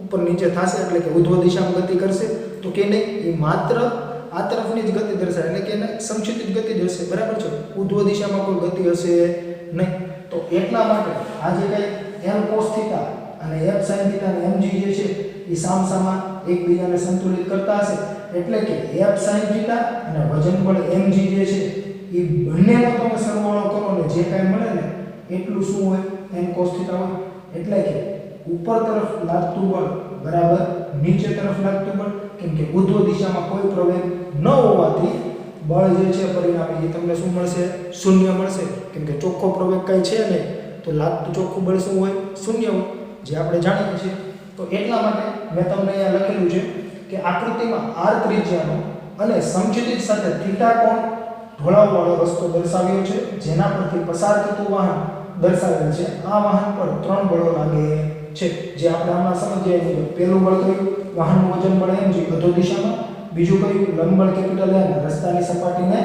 ઉપર નીચે થશે એટલે કે ઉધ્વ દિશામાં ગતિ કરશે તો કે નહીં, એ માત્ર આ તરફની જ ગતિ દર્શાવે એટલે કે એને સમક્ષિતિજ ગતિ જ હશે. બરાબર છે? ઉધ્વ દિશામાં કોઈ ગતિ હશે નહીં. તો એટલા માટે આ જે કઈ m cos θ અને f sin θ અને mg જે છે એ સામસામા એકબીજાને સંતુલિત કરતા હશે. એટલે કે f sin θ અને વજન બળ mg જે છે એ બંનેનો તમે સરવાળો કરો ને જે કાંઈ મળે ને એટલું શું હોય n cos θ હોય. એટલે કે ઉપર તરફ લાગતું બળ બરાબર નીચે તરફ લાગતું બળ. કેમ કે ઉધ્વ દિશામાં કોઈ પ્રવેગ ન હોવાથી બળ જે છે પરિણામે એ તમને શું મળશે શૂન્ય મળશે. કેમ કે ચોખ્ખો પ્રવેગ કઈ છે નહીં તો લાગતું ચોખ્ખું બળ શું હોય શૂન્ય હોય, જે આપણે જાણીએ છીએ. તો એટલા માટે મેં તમને અહીંયા લખેલું છે કે આકૃતિમાં r ત્રિજ્યાનો અને સમક્ષિતિજ સાથે θ કોણ ઢોળાવવાળો રસ્તો દર્શાવ્યો છે, જેના પરથી પસાર થતું વાહન દર્શાવેલ છે. આ વાહન પર 3 બળો લાગે છે, જે આપણે આમાં સમજીએ છીએ. પહેલું બળ કયું વાહનનું વજન બળ mg અધો દિશામાં, બીજું કયું લંબ બળ કેપિટલ n રસ્તાની સપાટીને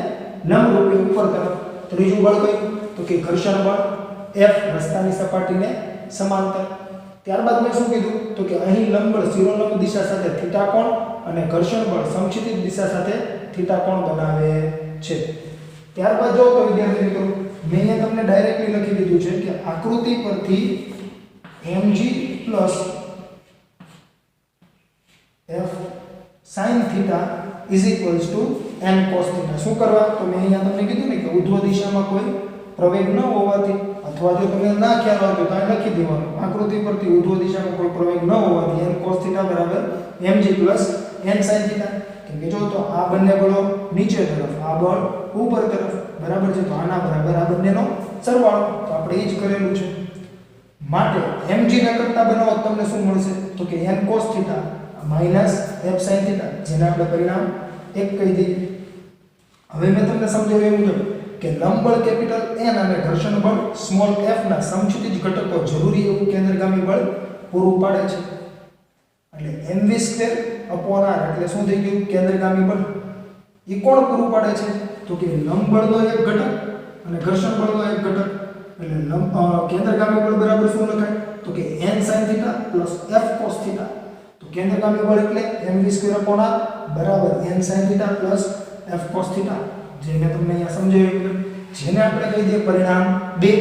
લંબરૂપે ઉપર તરફ, ત્રીજું બળ કયું તો કે ઘર્ષણ બળ f રસ્તાની સપાટીને સમાંતર. ત્યારબાદ મેં શું કીધું તો કે અહીં લંબ બળ શિરોલંબ દિશા સાથે θ કોણ અને ઘર્ષણ બળ સમક્ષિતિજ દિશા સાથે θ કોણ બનાવે છે. ત્યારબાદ જો તો વિદ્યાર્થી મિત્રો મેં અહીંયા તમને ડાયરેક્ટલી લખી દીધું છે કે આકૃતિ પરથી mg plus f sin θ is equals to n cos θ. શું કરવા તો મેં અહીંયા તમને કીધું ને કે ઉધ્વ દિશામાં કોઈ પ્રવેગ ન હોવાથી અથવા જો તમને ના ખ્યાલ આવે તો અહીં લખી દેવાનું આકૃતિ પરથી ઉધ્વ દિશામાં કોઈ પ્રવેગ ન હોવાથી n cos θ બરાબર mg plus n sin θ. કેમ કે જો તો આ બંને બળો નીચે તરફ, આ બળ ઉપર તરફ. બરાબર છે? તો આના બરાબર આ બંનેનો સરવાળો. તો આપણે એ જ કરેલું છે. માટે mg ના કરતા બનાવો તમને શું મળશે તો કે n cos θ minus f sin θ, જેને આપણે પરિણામ 1 કહી દઈએ. હવે મેં તમને સમજાવ્યું એ મુજબ કે લંબ બળ કેપિટલ N અને ઘર્ષણ બળ સ્મોલ f ના સમક્ષિતિજ ઘટકો જરૂરી એવું કેન્દ્રગામી બળ પૂરું પાડે છે. એટલે mv² r એટલે શું થઈ ગયું કેન્દ્રગામી બળ. એ કોણ પૂરું પાડે છે તો કે લંબ બળનો એક ઘટક અને ઘર્ષણ બળનો એક ઘટક. એટલે કેન્દ્રગામી બળ બરાબર શું લખાય તો કે n sin θ plus f cos θ. તો કેન્દ્રગામી બળ એટલે mv2/r બરાબર n sin θ plus f cos θ. જે મેં તમને અહીંયા સમજાવ્યું, જેને આપણે કહી દઈએ પરિણામ 2.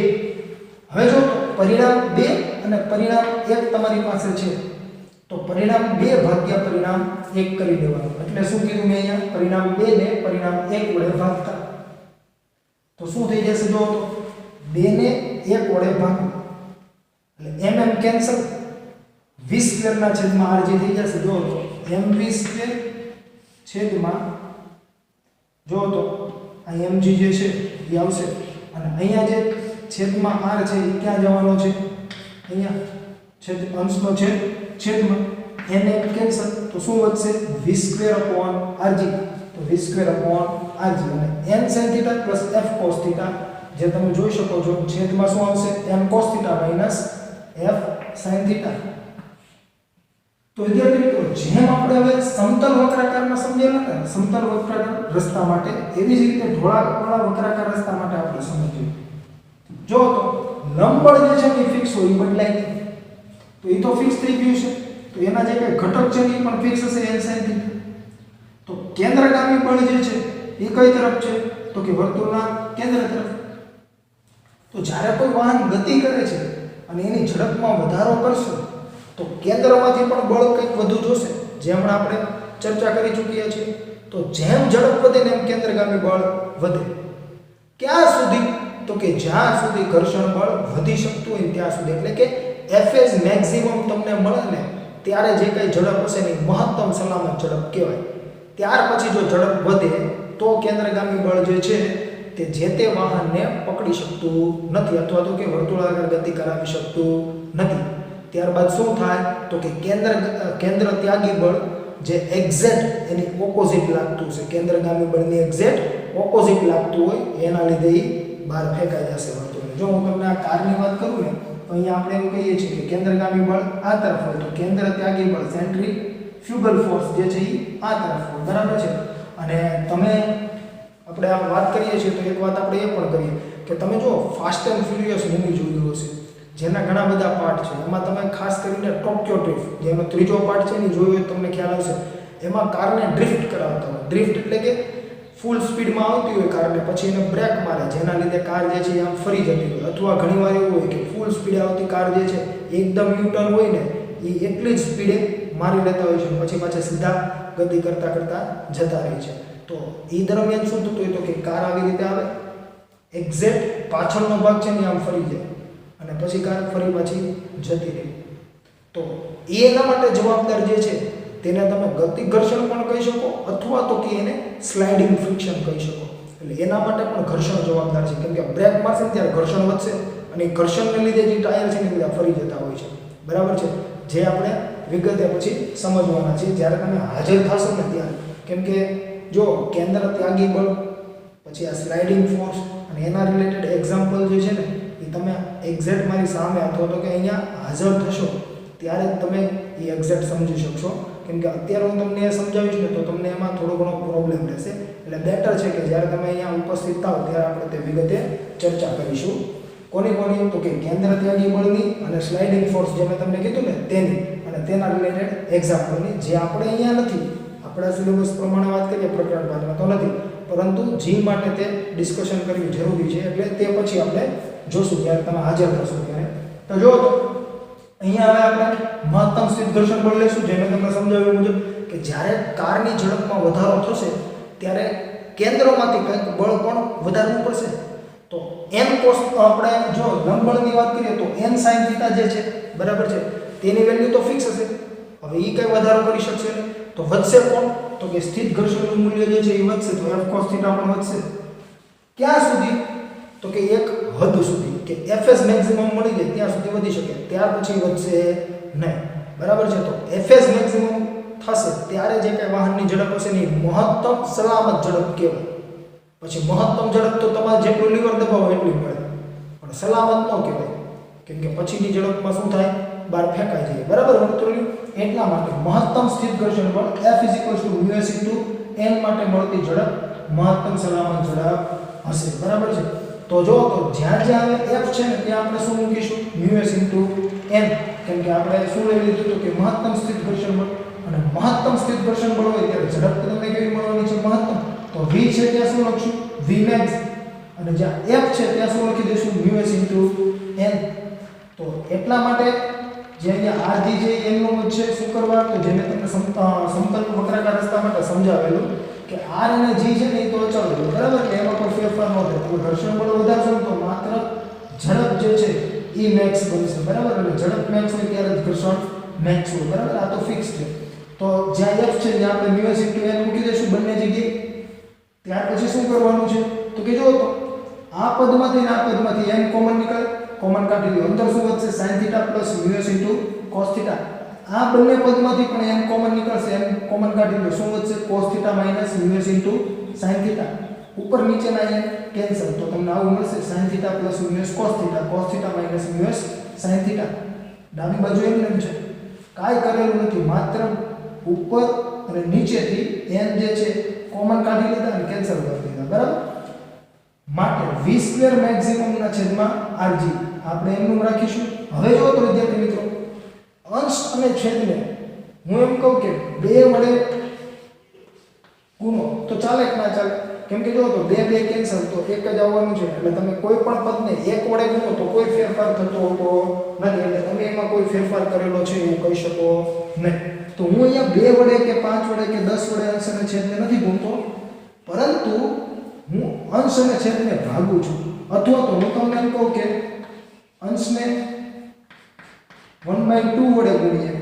હવે જો પરિણામ 2 અને પરિણામ 1 તમારી પાસે છે, તો પરિણામ 2 ભાગ્યા પરિણામ 1 કરી દેવાનું. એટલે શું કીધું મેં અહીંયા, પરિણામ 2 ને પરિણામ 1 વડે ભાગતા. તો શું થઈ જશે જો તો 2 ને 1 વડે ભાગો એટલે mm કેન્સલ, v² ના છેદમાં rg થઈ જશે. જો તો mv² છેદમાં જો તો આ mg જે છે એ આવશે, અને અહીંયા જે છેદમાં r છે એ ક્યાં જવાનો છે, અહીંયા છેદ અંશનો છેદમાં n કેન્સલ, તો શું વધશે v²/rg. તો v²/rg અને n sin θ plus f cos θ, જે તમે જોઈ શકો છો છેદમાં શું આવશે n cos θ minus f sin θ. તો વિદ્યાર્થી મિત્રો, જેમ આપણે હવે સમતલ વક્રાકારમાં સમજેલા હતા સમતલ વક્રાકાર રસ્તા માટે, એવી જ રીતે ઢોળાવવાળા વક્રાકાર રસ્તા માટે આપણે સમજીએ. જો તો લંબબળ જે છે એ ફિક્સ હોય, એ બદલાય નહીં. તો એ તો ફિક્સ થઈ ગયું છે, તો એના જે કઈ ઘટક છે એ પણ ફિક્સ હશે n sin θ. તો કેન્દ્રગામી બળ જે છે એ કઈ તરફ છે તો કે વર્તુળના કેન્દ્ર તરફ. તો જ્યારે કોઈ વાહન ગતિ કરે છે અને એની ઝડપમાં વધારો કરશે, તો કેન્દ્રમાંથી પણ બળ કંઈક વધુ જોશે, જે હમણાં આપણે ચર્ચા કરી ચૂક્યા છીએ. તો જેમ ઝડપ વધે ને એમ કેન્દ્રગામી બળ વધે. ક્યાં સુધી તો કે જ્યાં સુધી ઘર્ષણ બળ વધી શકતું હોય ત્યાં સુધી, એટલે કે Fs મેક્સિમમ તમને મળે ને ત્યારે જે કઈ ઝડપ હશે ને મહત્તમ સલામત ઝડપ કહેવાય. ત્યાર પછી જો ઝડપ વધે તો કેન્દ્રગામી બળ જે છે તે જે તે વાહનને પકડી શકતું નથી, અથવા તો કે વર્તુળાકાર ગતિ કરાવી શકતું નથી. ત્યારબાદ શું થાય તો કે કેન્દ્ર ત્યાગી બળ જે એક્ઝેક્ટ એની ઓપોઝિટ લાગતું છે, કેન્દ્રગામી બળની એક્ઝેક્ટ ઓપોઝિટ લાગતું હોય, એના લીધે એ બહાર ફેંકાઈ જશે વર્તુળને. જો હું તમને આ કારની વાત કરું ને તો અહીંયા આપણે એવું કહીએ છીએ કે કેન્દ્રગામી બળ આ તરફ હોય, તો કેન્દ્ર ત્યાગી બળ સેન્ટ્રીફ્યુગલ ફોર્સ જે છે એ આ તરફ હોય, બરાબર છે. અને તમે આપણે આ વાત કરીએ છીએ તો એક વાત આપણે એ પણ કરીએ કે તમે જો ફાસ્ટ એન્ડ ફ્યુરિયસ મૂવી જોયું હશે, જેના ઘણા બધા પાર્ટ છે. એમાં તમે ખાસ કરીને ટોક્યો ડ્રિફ્ટ, જેનો ત્રીજો પાર્ટ છે ને જોયો હોય તમને ખ્યાલ આવશે. એમાં કારને ડ્રિફ્ટ કરાવતા હોય. ડ્રિફ્ટ એટલે કે ફૂલ સ્પીડમાં આવતી હોય કાર ને પછી એને બ્રેક મારે, જેના લીધે કાર જે છે આમ ફરી જતી હોય. અથવા ઘણીવાર એવું હોય કે ફૂલ સ્પીડે આવતી કાર જે છે એકદમ યુટર્ન હોય ને એ એટલી જ સ્પીડે મારી લેતા હોય છે, પછી પાછા સીધા ગતિ કરતા કરતા જતા રહે છે. તો એ દરમિયાન શું થતું હોય તો કે કાર આવી રીતે આવે, એક્ઝેક્ટ પાછળનો ભાગ છે ને આમ ફરી જાય અને પછી કાર ફરી પાછી જતી રહે. તો એના માટે જવાબદાર જે છે તેને તમે ગતિ ઘર્ષણ પણ કહી શકો, અથવા તો કે એને સ્લાઇડિંગ ફ્રિક્શન કહી શકો. એટલે એના માટે પણ ઘર્ષણ જવાબદાર છે, કેમ કે બ્રેક મારશે ત્યારે ઘર્ષણ વધશે અને ઘર્ષણને લીધે જે ટાયર છે ને બધા ફરી જતા હોય છે, બરાબર છે. જે આપણે વિગતે પછી સમજવાના છે જ્યારે તમે હાજર થશો ને ત્યારે. કેમ કે જો કેન્દ્ર ત્યાગી બળ પછી આ સ્લાઇડિંગ ફોર્સ અને એના રિલેટેડ એક્ઝામ્પલ જે છે ને એ તમે એક્ઝેક્ટ મારી સામે અથવા તો કે અહીંયા હાજર થશો ત્યારે તમે એ એક્ઝેક્ટ સમજી શકશો. કેમ કે અત્યારે હું તમને એ સમજાવીશ ને તો તમને એમાં થોડો ઘણો પ્રોબ્લેમ રહેશે. એટલે બેટર છે કે જ્યારે તમે અહીંયા ઉપસ્થિત થાવ ત્યારે આપણે તે વિગતે ચર્ચા કરીશું. કોની તો કે કેન્દ્ર ત્યાગી બળની અને સ્લાઇડિંગ ફોર્સ જે મેં તમને કીધું ને તેની અને તેના રિલેટેડ એક્ઝામ્પલની, જે આપણે અહીંયા નથી, આપણા સિલેબસ પ્રમાણે વાત કરીએ પ્રકરણ 5માં તો નથી, પરંતુ જી માટે તે ડિસ્કશન કરવી જરૂરી છે. એટલે તે પછી આપણે જોશું જ્યારે તમે હાજર થશો ત્યારે. તો જો અહીંયા હવે આપણે મહત્તમ સ્થિત ઘર્ષણ બળ લઈશું, જે મેં તમને સમજાવ્યું મુજબ કે જ્યારે કારની ઝડપમાં વધારો થશે ત્યારે કેન્દ્રમાંથી કંઈક બળ પણ વધારવું પડશે. તો n cos આપણે જો લંબબળની વાત કરીએ તો n sin θ જે છે બરાબર છે તેની વેલ્યુ તો ફિક્સ હશે. હવે એ કઈ વધારો કરી શકશે નહીં, તો વધશે કોણ તો કે સ્થિત ઘર્ષણનું મૂલ્ય જે છે એ વધશે, તો f cos θ પણ વધશે. ક્યાં સુધી તો કે એક હદ સુધી, કે fs મેક્સિમમ મળી જાય ત્યાં સુધી વધી શકે, ત્યાર પછી વધશે નહીં, બરાબર છે. તો fs મેક્સિમમ થશે ત્યારે જે કઈ વાહનની ઝડપ હશે ને મહત્તમ સલામત ઝડપ કહેવાય. પછી મહત્તમ ઝડપ તો તમારે જેટલું લીવર દબાવો એટલી મળે, પણ સલામત ન કહેવાય, કેમ કે પછીની ઝડપમાં શું થાય બહાર ફેંકાઈ જાય, બરાબર વર્તુળની. એટલા માટે મહત્તમ સ્થિત ઘર્ષણ બળ F = μs * n માટે મળતી ઝડપ મહત્તમ સલામત ઝડપ હશે, બરાબર છે. તો તો જો તો જ્યાં જ્યાં f છે ને ત્યાં આપણે શું મૂકીશું μs n, કેમ કે આપણે શું લઈ લીધું હતું કે મહત્તમ સ્થિત ઘર્ષણ બળ, અને મહત્તમ સ્થિત ઘર્ષણ બળ હોય ત્યારે ઝડપ તમને કેવી મળવાની છે મહત્તમ, તો v છે ત્યાં શું લખશું vmax, અને જ્યાં f છે ત્યાં શું લખી દઈશું μs n. તો એટલા માટે જે અહીંયા rg જે n નો મત છે શું કરવા, તો જેને તમને સમતલ વક્રાકાર રસ્તા માટે સમજાવેલું કે r અને g છે ને એ તો અચળ છે બરાબર, એટલે એમાં કોઈ ફેરફાર ન થાય. તો ઘર્ષણ બળ વધારશો તો માત્ર ઝડપ જે છે એ મેક્સ બનશે બરાબર, એટલે ઝડપ મેક્સ હોય ત્યારે જ ઘર્ષણ મેક્સ હોય બરાબર, આ તો ફિક્સ છે. તો જ્યાં f છે ત્યાં આપણે μs n મૂકી દઈશું બંને જગ્યાએ. ત્યાર પછી શું કરવાનું છે તો કે જો તો આ પદમાંથી અને આ પદમાંથી n કોમન નીકળે, કોમન કાઢી લો, અંતર શું વધશે sin θ + μs cos θ. આ બંને પદમાંથી પણ n કોમન નીકળશે, n કોમન કાઢી લો, શું વધશે cos θ - μs sin θ. ઉપર નીચેના n કેન્સલ, તો તમને આવું મળશે sin θ + μs cos θ cos θ - μs sin θ. ડાબી બાજુ એમ છે, કાઈ કરેલું નથી, માત્ર ઉપર અને નીચેથી n જે છે કોમન કાઢી લીધા અને કેન્સલ કરી દીધા બરાબર. માટે v² મેક્સિમમ ના છેદમાં rg આપણે એમનું રાખીશું. હવે જો તો વિદ્યાર્થી મિત્રો અંશ અને છેદને હું એમ કહું કે 2 વડે ગુણો તો ચાલે કે ના ચાલે, કેમ કે જો તો 2 કેન્સલ તો એક જ આવવાનું છે, એટલે તમે કોઈ પણ પદને 1 વડે ગુણો તો કોઈ ફેરફાર થતો હોતો નથી, એટલે તમે એમાં કોઈ ફેરફાર કરેલો છે એવું કહી શકો નહીં. તો હું અહીંયા 2 વડે કે 5 વડે કે 10 વડે અંશ અને છેદને નથી ગુણતો, પરંતુ હું અંશ અને છેદને ભાગું છું, અથવા તો હું તમને એમ કહું કે અંશને 1/2 વડે ગુણીએ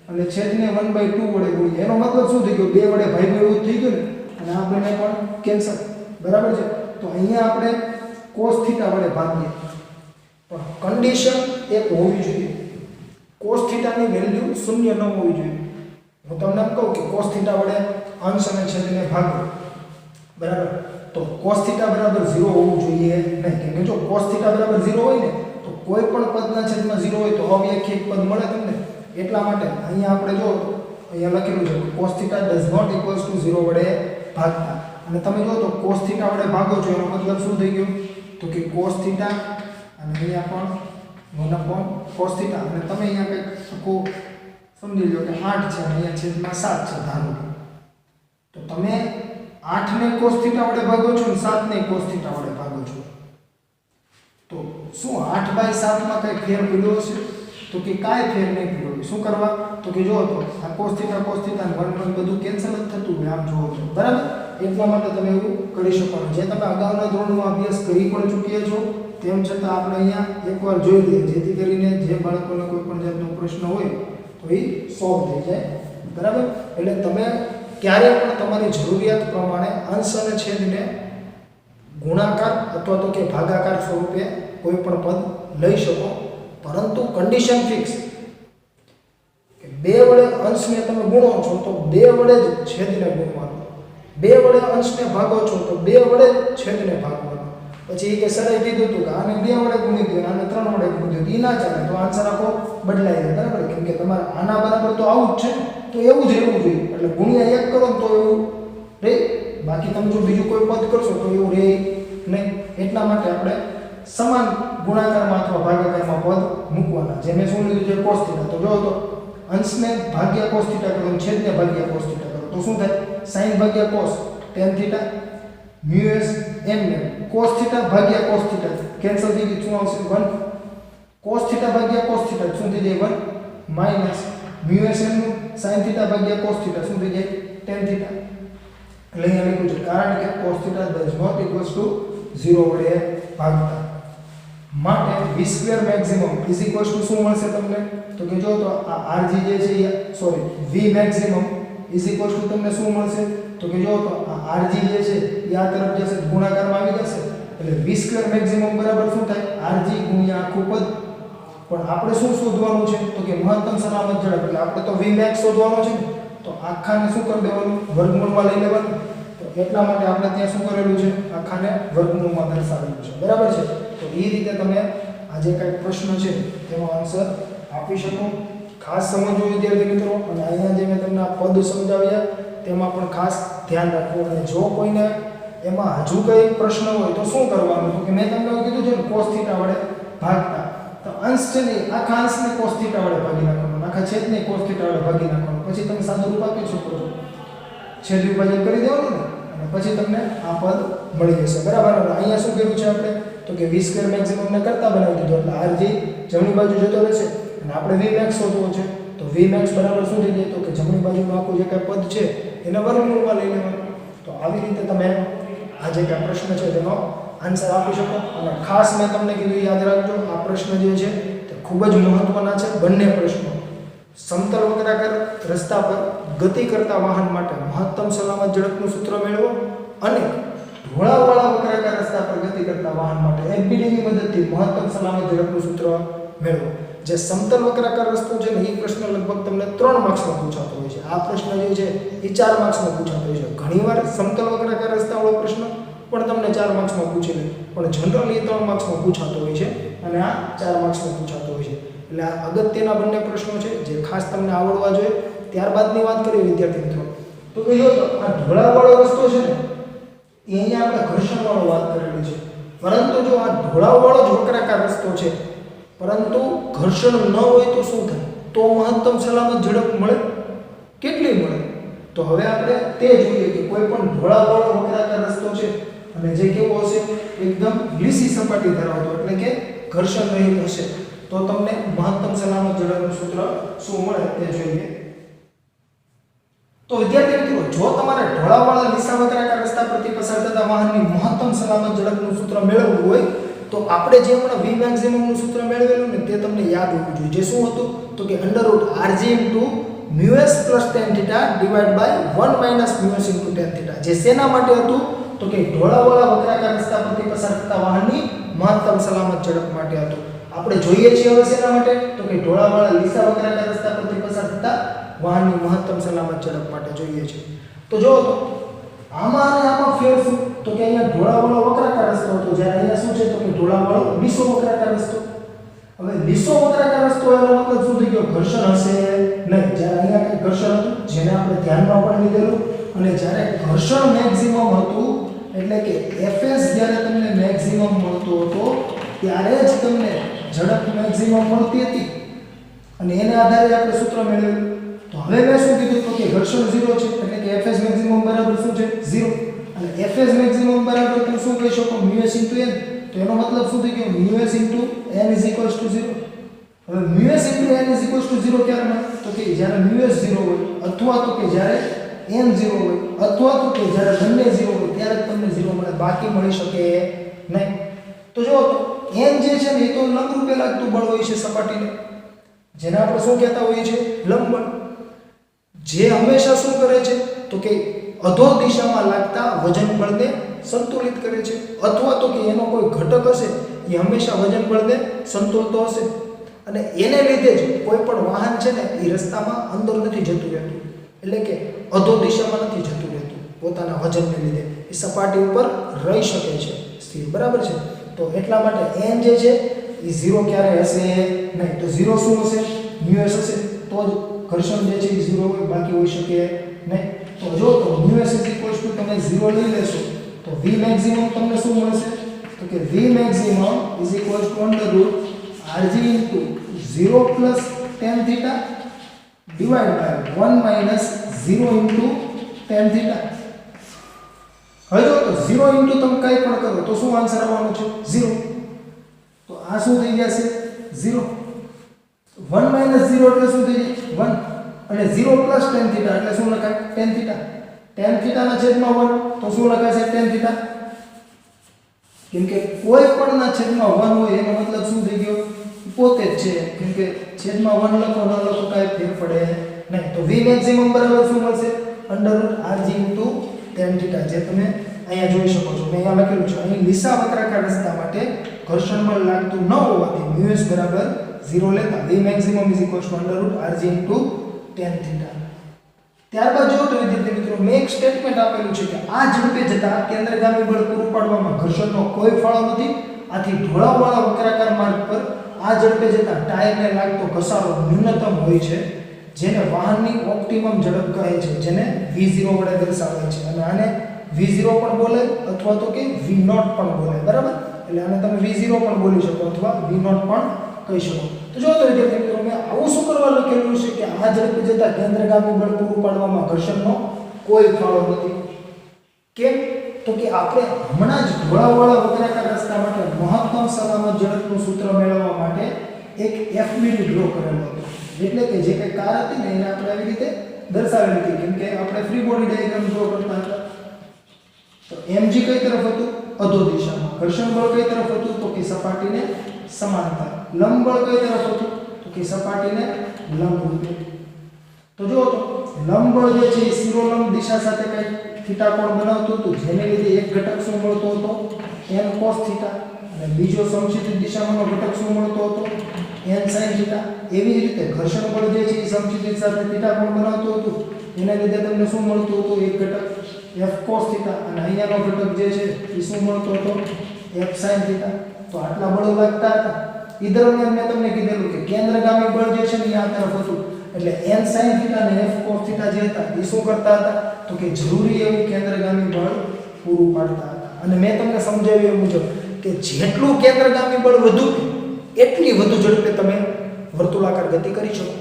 અને છેદને 1/2 વડે ગુણીએ. એનો મતલબ શું થઈ ગયો, 2 વડે ભાગ્યો એવું થઈ ગયું ને, અને આ બંને પણ કેન્સલ બરાબર છે. તો અહીંયા આપણે cos θ વડે ભાગીએ, પણ કન્ડિશન એક હોવી જોઈએ, cos θ ની વેલ્યુ 0 ન હોવી જોઈએ. હું તમને એમ કહું કે cos θ વડે અંશ અને છેદને ભાગો બરાબર, તો cos θ બરાબર 0 હોવું જોઈએ નહીં, કેમ કે જો cos θ બરાબર 0 હોય ને તો કોઈ પણ પદના છેદમાં 0 હોય તો અવ્યાખ્યાયિત પદ મળે તમને. એટલા માટે અહીંયા આપણે જો અહીંયા લખેલું છે cos θ does not equals to 0 વડે ભાગતા, અને તમે જો તો cos θ વડે ભાગો છો એનો મતલબ શું થઈ ગયો તો કે cos θ, અને અહીંયા પણ 1/cos θ, અને તમે અહીંયા કંઈક આખું સમજી લો કે 8 છે અને અહીંયા છેદમાં 7 છે ધારો, તો તમે 8 ને cos θ વડે ભાગો છો અને 7 ને cos θ વડે ભાગો છો, તો શું 8/7 માં કઈ ફેર પડ્યો છે તો કે કાઈ ફેર નહીં પડ્યો. શું કરવા તો કે જો તો આ cos θ અને 1 બધું કેન્સલ જ થતું હોય આમ જોવો તો બરાબર. એટલા માટે તમે એવું કરી શકો. જે તમે અગાઉના ધોરણમાં અભ્યાસ કરી પણ ચૂક્યા છો તેમ છતાં આપણે અહીંયા એકવાર જોઈ લઈએ, જેથી કરીને જે બાળકોને કોઈ પણ જાતનો પ્રશ્ન હોય તો એ સોલ્વ થઈ જાય બરાબર. એટલે તમે ક્યારે પણ તમારી જરૂરિયાત પ્રમાણે અંશ અને છેદને ગુણાકાર અથવા તો કે ભાગાકાર સ્વરૂપે કોઈ પણ પદ લઈ શકો, પરંતુ કન્ડિશન ફિક્સ કે 2 વડે અંશને તમે ગુણો છો તો 2 વડે જ છેદને ગુણવાનું, 2 વડે અંશને ભાગો છો તો 2 વડે જ છેદને ભાગવાનું. પછી એ કે સરાઈ કીધું હતું કે આને 2 વડે ગુણી દો, આને 3 વડે ગુણી દો, એ ના ચાલે, તો આન્સર આખો બદલાઈ જાય બરાબર, કેમ કે તમારે આના બરાબર તો આવું જ છે ને, તો એવું જ રહેવું જોઈએ. એટલે ગુણ્યા 1 કરો તો એવું રહે, બાકી તમે જો બીજું કોઈ પદ કરશો તો એવું રહે નહીં. એટલા માટે આપણે સમાન ગુણાકારમાં અથવા ભાગાકારમાં પદ મૂકવાના. જે મેં શું લીધું છે cos θ, તો જો તો અંશને ભાગ્યા cos θ કરો અને છેદને ભાગ્યા cos θ કરો તો શું થાય sin ભાગ્યા cos tan θ μs n ને cos θ ભાગ્યા cos θ કેન્સલ થઈ ગયું, શું આવશે 1, cos θ ભાગ્યા cos θ શું થઈ જાય 1 માઈનસ μs n નું sin θ ભાગ્યા cos θ શું થઈ જાય tan θ. એટલે અહીંયા લખ્યું છે કારણ કે cos θ does not equals to 0 વડે ભાગતા. માટે v² maximum is equals to શું મળશે તમને તો કે જો તો આ rg જે છે sorry v maximum is equals to તમને શું મળશે તો કે જો તો આ rg જે છે એ આ તરફ જશે ગુણાકારમાં આવી જશે, એટલે v² મેક્સિમમ બરાબર શું થાય rg ગુણ્યા આખું પદ. પણ આપણે શું શોધવાનું છે તો કે મહત્તમ સલામત ઝડપ, એટલે આપણે તો vmax શોધવાનો છે ને, તો આખાને શું કરી દેવાનું વર્ગમૂળમાં લઈ લેવાનું. તો એટલા માટે આપણે ત્યાં શું કરેલું છે આખાને વર્ગમૂળમાં દર્શાવેલું છે બરાબર છે. તો એ રીતે તમે આ જે કંઈક પ્રશ્ન છે તેનો આન્સર આપી શકો. ખાસ સમજવું વિદ્યાર્થી મિત્રો, અને અહીંયા જે મેં તમને આ પદ સમજાવ્યા તેમાં પણ ખાસ ધ્યાન રાખવું. અને જો કોઈને એમાં હજુ કઈ પ્રશ્ન હોય તો શું કરવાનું? તો કે મેં તમને કીધું છે ને cos થીટા વડે ભાગતા. તો અંશ છે ને આખા અંશને cos થીટા વડે ભાગી નાખવાનો, આખા છેદને cos થીટા વડે ભાગી નાખવાનો. પછી તમે સાદું રૂપ આપી શકો છો, છેદ વિભાજન કરી દેવાનું ને, અને પછી તમને આ પદ મળી જશે. બરાબર. અહીંયા શું કર્યું છે આપણે? તો કે v² મેક્સિમમ ને કરતા બનાવી દીધો, એટલે rg જમણી બાજુ જતો રહેશે અને આપણે vmax શોધવો છે. તો vmax બરાબર શું થઈ જાય? તો કે જમણી બાજુનું આખું જે કાંઈ પદ છે એને વર્ગમૂળમાં લઈ લેવાનું. તો આવી રીતે તમે આ જે કાંઈ પ્રશ્ન છે તેનો આન્સર આપી શકો. અને ખાસ મેં તમને કીધું યાદ રાખજો, આ પ્રશ્ન જે છે તે ખૂબ જ મહત્વના છે. બંને પ્રશ્નો સમતલ વક્રાકાર રસ્તા પર ગતિ કરતા વાહન માટે મહત્તમ સલામત ઝડપનું સૂત્ર મેળવો અને ઢોળાવવાળા વક્રાકાર રસ્તા પર ગતિ કરતા વાહન માટે એફબીડીની મદદથી મહત્તમ સલામત ઝડપનું સૂત્ર મેળવો. જે સમતલ વક્રાકાર રસ્તો છે ને એ પ્રશ્ન લગભગ તમને 3 માર્ક્સમાં પૂછાતો હોય છે. આ પ્રશ્ન જે છે એ 4 માર્ક્સમાં પૂછાતો હોય છે. ઘણીવાર સમતલ વક્રાકાર રસ્તાવાળો પ્રશ્ન પણ તમને 4 માર્ક્સમાં પૂછી લે, પણ જનરલી 3 માર્ક્સમાં પૂછાતો હોય છે અને આ 4 માર્ક્સમાં પૂછાતો હોય છે. એટલે આ અગત્યના બંને પ્રશ્નો છે જે ખાસ તમને આવડવા જોઈએ. ત્યારબાદની વાત કરીએ વિદ્યાર્થી મિત્રો, તો કે જો આ ઢોળાવવાળો રસ્તો છે ને એ અહીંયા આપણે ઘર્ષણવાળો વાત કરેલી છે, પરંતુ જો આ ઢોળાવવાળો જ વક્રાકાર રસ્તો છે પરંતુ ઘર્ષણ ન હોય તો શું થાય? તો મહત્તમ સલામત ઝડપ મળે. કેટલી મળે? તો હવે આપણે તે જોઈએ કે કોઈ પણ ઢોળાવવાળો વક્રાકાર રસ્તો છે અને જે કેવો હશે? એકદમ લીસી સપાટી ધરાવતો, એટલે કે ઘર્ષણ રહિત હશે, તો તમને મહત્તમ સલામત ઝડપનું સૂત્ર શું મળે તે જોઈએ. તો વિદ્યાર્થી મિત્રો, જો તમારે ઢોળાવવાળા લીસા વક્રાકાર રસ્તા પરથી પસાર થતા વાહનની મહત્તમ સલામત ઝડપનું સૂત્ર મેળવવું હોય તો આપણે જે હમણાં v મેક્સિમમનું સૂત્ર મેળવેલું ને તે તમને યાદ હોવું જોઈએ. જે શું હતું? તો કે √rg µs tan θ divide by 1 µs tan θ. જે શેના માટે હતું? તો કે ઢોળાવવાળા વક્રાકાર રસ્તા પરથી પસાર થતા વાહનની મહત્તમ સલામત ઝડપ માટે હતું. આપણે જોઈએ છીએ હવે શેના માટે? તો કે ઢોળાવવાળા લીસા વક્રાકાર રસ્તા પરથી પસાર થતા વાહનની મહત્તમ સલામત ઝડપ માટે જોઈએ છે. તો જો તો આમાં અને આમાં ફેર શું? તો કે અહીંયા ઢોળાવવાળો વક્રાકાર રસ્તો હતો, જ્યારે અહીંયા શું છે? તો કે ઢોળાવવાળો લીસો વક્રાકાર રસ્તો. હવે લીસો વક્રાકાર રસ્તો એનો મતલબ શું થઈ ગયો? ઘર્ષણ હશે નહીં. જ્યારે અહીંયા કંઈ ઘર્ષણ હતું જેને આપણે ધ્યાનમાં પણ લીધેલું, અને જ્યારે ઘર્ષણ મેક્સિમમ હતું એટલે કે fs જ્યારે તમને મેક્સિમમ મળતો હતો ત્યારે જ તમને ઝડપ મેક્સિમમ મળતી હતી અને એને આધારે આપણે સૂત્ર મેળવેલું. તો હવે મેં શું કીધું? તો કે ઘર્ષણ 0 છે એટલે કે fs મેક્સિમમ બરાબર શું છે? 0. અને fs મેક્સિમમ બરાબર તમે શું કહી શકો? µs * n. તો એનો મતલબ શું થઈ ગયો? µs * n = 0. હવે µs * n = 0 ક્યારે મળે? તો કે જ્યારે µs 0 હોય, અથવા તો કે જ્યારે n 0 હોય, અથવા તો કે જ્યારે બંને 0 હોય ત્યારે જ તમને 0 મળે, બાકી મળી શકે નહીં. તો જો તો n જે છે ને એ તો લંબરૂપે લાગતું બળ હોય છે સપાટીને, જેને આપણે શું કહેતા હોઈએ છીએ? લંબ બળ. જે હંમેશા શું કરે છે? તો કે અધો દિશામાં લાગતા વજન બળને સંતુલિત કરે છે, અથવા તો કે એનો કોઈ ઘટક હશે એ હંમેશા વજન બળને સંતુલતો હશે. અને એને લીધે જ કોઈ પણ વાહન છે ને એ રસ્તામાં અંદર નથી જતું રહેતું, એટલે કે અધો દિશામાં નથી જતું રહેતું. પોતાના વજનને લીધે એ સપાટી ઉપર રહી શકે છે સ્થિર. બરાબર છે. તો એટલા માટે n જે છે એ 0 ક્યારે હશે નહીં. તો 0 શું હશે? µs હશે, તો જ ઘર્ષણ જે છે એ 0 હોય, બાકી હોઈ શકે નહીં. તો જો તો µs = તમે 0 લઈ લેશો તો v મેક્સિમમ તમને શું મળશે? તો કે v maximum = √rg * 0 + tan θ divide by 1 - 0 * tan θ. હવે જો તો 0 * તમે કંઈ પણ કરો તો શું આન્સર આવવાનો છે? 0. તો આ શું થઈ જશે? 0. 1 - 0 એટલે શું થઈ જાય? 1. અને 0 + tan θ એટલે શું લખાય? tan θ. tan θ ના છેદમાં 1 તો શું લખાશે? tan θ. કેમ કે કોઈ પણ ના છેદમાં 1 હોય એનો મતલબ શું થઈ ગયો? પોતે જ છે. કેમ કે છેદમાં 1 લખો ન લખો કાંઈ ફેર પડે નહીં. તો v મેક્સિમમ બરાબર શું મળશે? √rg * tan θ. જે તમે અહીંયા જોઈ શકો છો, મેં અહીંયા લખેલું છે. અહીં લીસા વક્રાકાર રસ્તા માટે ઘર્ષણ બળ લાગતું ન હોવાથી µs બરાબર 0 લેતા v મેક્સિમમ = √rg * tan θ. ત્યારબાદ જો તો વિદ્યાર્થી મિત્રો, મેં એક સ્ટેટમેન્ટ આપેલું છે કે આ ઝડપે જતા કેન્દ્રગામી બળ પૂરું પાડવામાં ઘર્ષણનો કોઈ ફાળો નથી. આથી ઢોળાવવાળા વક્રાકાર માર્ગ પર આ ઝડપે જતા ટાયરને લાગતો ઘસારો ન્યૂનતમ હોય છે, જેને વાહનની ઓપ્ટિમમ ઝડપ કહે છે, જેને v0 વડે દર્શાવાય છે. અને આને v0 પણ બોલાય અથવા તો કે v0 પણ બોલાય, બરાબર? એટલે આને તમે v0 પણ બોલી શકો અથવા v0 પણ કહી શકો. તો જો તો વિદ્યાર્થી મિત્રો મેં આવું શું કરવા લખેલું છે કે આ ઝડપે જતા કેન્દ્રગામી બળ પૂરું પાડવામાં ઘર્ષણનો કોઈ ફાળો નથી. કેમ? તો કે આપણે હમણાં જ ઢોળાવવાળા વક્રાકાર રસ્તા માટે મહત્તમ સલામત ઝડપનું સૂત્ર મેળવવા માટે એક FBD ડ્રો કરેલો હતો. એટલે કે જે કંઈ કાર હતી ને એને આપણે આવી રીતે દર્શાવેલી હતી, કેમ કે આપણે ફ્રી બોડી ડાયાગ્રામ ડ્રો કરતા હતા. તો mg કઈ તરફ હતું? અધો દિશામાં. ઘર્ષણ બળ કઈ તરફ હતું? તો કે સપાટીને સમાંતર. લંબ બળ કઈ તરફ હતું? તો કે સપાટીને લંબરૂપે. તો જો તો લંબ બળ જે છે એ શિરોલંબ દિશા સાથે કઈ થીટા કોણ બનાવતું હતું, જેને લીધે એક ઘટક શું મળતો હતો? n cos theta. અને બીજો સમક્ષિતિજ દિશામાંનો ઘટક શું મળતો હતો? n sin theta. એવી જ રીતે ઘર્ષણ બળ જે છે એ સમક્ષિતિજ સાથે થીટા કોણ બનાવતું હતું, એના લીધે તમને શું મળતું હતું? એક ઘટક f cos થીટા. અને અહીંયાનો ઘટક જે છે એ શું મળતો હતો? f sin theta. તો આટલા બળો લાગતા હતા. એ દરમિયાન મેં તમને કીધેલું કે કેન્દ્રગામી બળ જે છે ને એ આ તરફ હતું. એટલે n sin થીટા અને f cos થીટા જે હતા એ શું કરતા હતા? તો કે જરૂરી એવું કેન્દ્રગામી બળ પૂરું પાડતા હતા. અને મેં તમને સમજાવ્યું એ મુજબ કે જેટલું કેન્દ્રગામી બળ વધુ એટલી વધુ ઝડપે તમે વર્તુળાકાર ગતિ કરી શકો.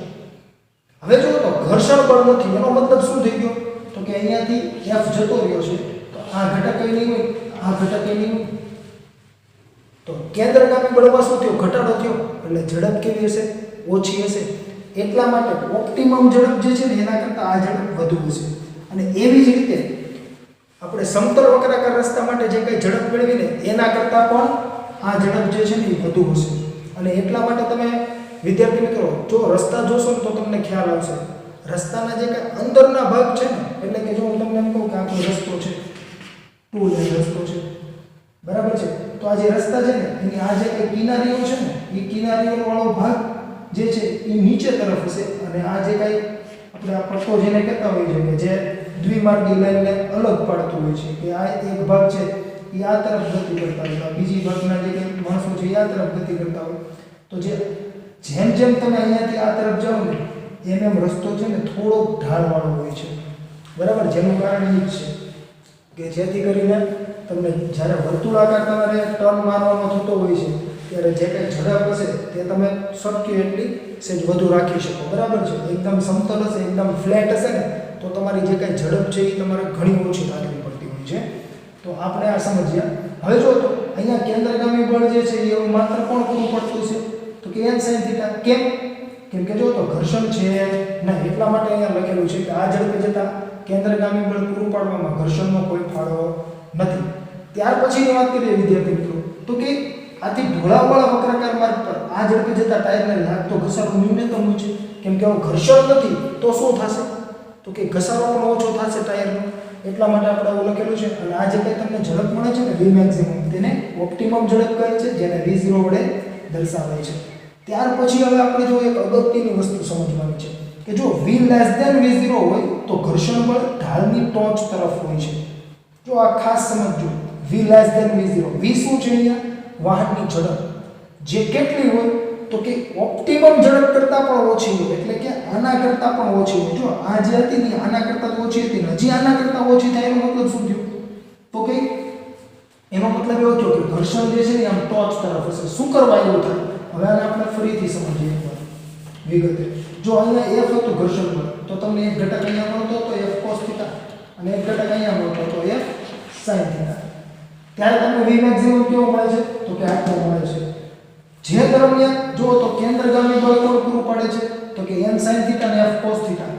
હવે જો તો ઘર્ષણ બળ નથી, એનો મતલબ શું થઈ ગયો? તો કે અહીંયાથી f જતો રહ્યો છે, તો આ ઘટક કઈ નહીં હોય, આ ઘટક કઈ નહીં હોય. તો કેન્દ્રગામી બળમાં શું થયો? ઘટાડો થયો. એટલે ઝડપ કેવી હશે? ઓછી હશે. એટલા માટે ઓપ્ટિમમ ઝડપ જે છે ને એના કરતાં આ ઝડપ વધુ હશે. અને એવી જ રીતે આપણે સમતલ વક્રાકાર રસ્તા માટે જે કંઈ ઝડપ મેળવીને એના કરતાં પણ આ ઝડપ જે છે ને એ વધુ હશે. અને એટલા માટે તમે વિદ્યાર્થી મિત્રો જો રસ્તા જોશો ને તો તમને ખ્યાલ આવશે. રસ્તાના જે કંઈ અંદરના ભાગ છે ને, એટલે કે જો હું તમને એમ કહું કે આ કોઈ રસ્તો છે, ટુ લેન રસ્તો છે, બરાબર છે? તો આ જે રસ્તા છે ને એની આ જે કંઈ કિનારીઓ છે ને એ કિનારીઓનો વાળો ભાગ જે છે એ નીચે તરફ હશે. અને આ જે કંઈ આપણે આ પટ્ટો જેને કહેતા હોઈએ છીએ કે જે દ્વિમાર્ગી લાઈનને અલગ પાડતું હોય છે કે આ એક ભાગ છે એ આ તરફ ગતિ કરતા હોય, બીજી ભાગના જે કંઈ માણસો છે એ આ તરફ ગતિ કરતા હોય. તો જેમ જેમ તમે અહીંયાથી આ તરફ જાઓ ને એમ રસ્તો છે ને થોડો ઢાળવાળો હોય છે, બરાબર? જેનું કારણ એ જ છે કે જેથી કરીને તમને જ્યારે વર્તુળાકાર તમારે ટર્ન મારવાનો થતો હોય છે ત્યારે જે કંઈ ઝડપ હશે તે તમે શક્ય એટલી સેજ વધુ રાખી શકો, બરાબર છે? એકદમ સમતલ હશે, એકદમ ફ્લેટ હશે ને તો તમારી જે કંઈ ઝડપ છે એ તમારે ઘણી ઓછી રાખવી પડતી હોય છે. તો આપણે આ સમજ્યા. હવે જો તો અહીંયા કેન્દ્રગામી બળ જે છે એ માત્ર કોણ પૂરું પડતું છે? તો કે n sin થીટા. કેમ? કેમ કે જો તો ઘર્ષણ છે ના, એટલા માટે અહીંયા લખેલું છે કે આ ઝડપે જતા કેન્દ્રગામી બળ પૂરું પાડવામાં ઘર્ષણનો કોઈ ફાળો નથી. ત્યાર પછીની વાત કરીએ વિદ્યાર્થી મિત્રો તો કે આથી ઢોળાવવાળા વક્રાકાર માર્ગ પર આ ઝડપે જતા ટાયરને લાગતો ઘસારો ન્યૂનતમ હોય છે. કેમ કે ઘર્ષણ નથી તો શું થશે? તો કે ઘસારો પણ ઓછો થશે ટાયરનો. એટલા માટે આપણે આવું લખેલું છે. અને આ જે કંઈ તમને ઝડપ મળે છે ને v મેક્સિમમ, તેને ઓપ્ટિમમ ઝડપ કહે છે, જેને v0 વડે દર્શાવાય છે. ત્યાર પછી હવે આપણે જો એક અગત્યની વસ્તુ સમજવાની છે કે જો v v0 હોય તો ઘર્ષણ બળ ઢાળની ટોચ તરફ હોય છે. જો આ ખાસ સમજજો, v v0. v શું છે? અહીંયા વાહનની ઝડપ જે કેટલી હોય તો કે ઓપ્ટિમમ ઝડપ કરતાં પણ ઓછી હોય, એટલે કે આના કરતાં પણ ઓછી હોય. જો આ જે હતી ને આના કરતાં તો ઓછી હતી, હજી આના કરતાં ઓછી થાય એનો મતલબ શું થયો? તો કે એનો મતલબ એવો થયો કે ઘર્ષણ જે છે ને આમ ટોચ તરફ હશે. શું કરવા એવું થાય? હવે આને આપણે ફરીથી સમજીએ એકવાર વિગતે. જો અહીંયા f હતું ઘર્ષણ બળ, તો તમને એક ઘટક અહીંયા મળતો તો f cos થીટા અને એક ઘટક અહીંયા મળતો તો f sin થીટા. ત્યારે તમને v મેક્સિમમ કેવો મળે છે? તો કે આટલો મળે છે. જે દરમિયાન જો તો કેન્દ્રગામી બળ કોણ પૂરું પાડે છે? તો કે n sin થીટા અને f cos થીટા,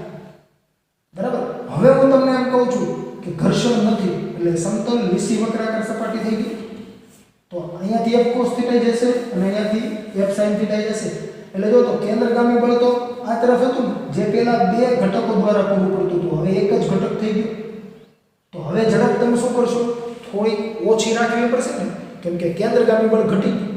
બરાબર? હવે હું તમને એમ કહું છું કે ઘર્ષણ નથી એટલે સમતલ લીસી વક્રાકાર સપાટી થઈ ગઈ. તો અહીંયાથી f cos થીટા જશે અને અહીંયાથી f sin થીટા જશે. એટલે જો તો કેન્દ્રગામી બળ તો આ તરફ હતું ને, જે પેલા બે ઘટકો દ્વારા પૂરું પડતું હતું, હવે એક જ ઘટક થઈ ગયું. તો હવે ઝડપ તમે શું કરશો? થોડી ઓછી રાખવી પડશે ને, કેમ કે કેન્દ્રગામી બળ ઘટી ગયું.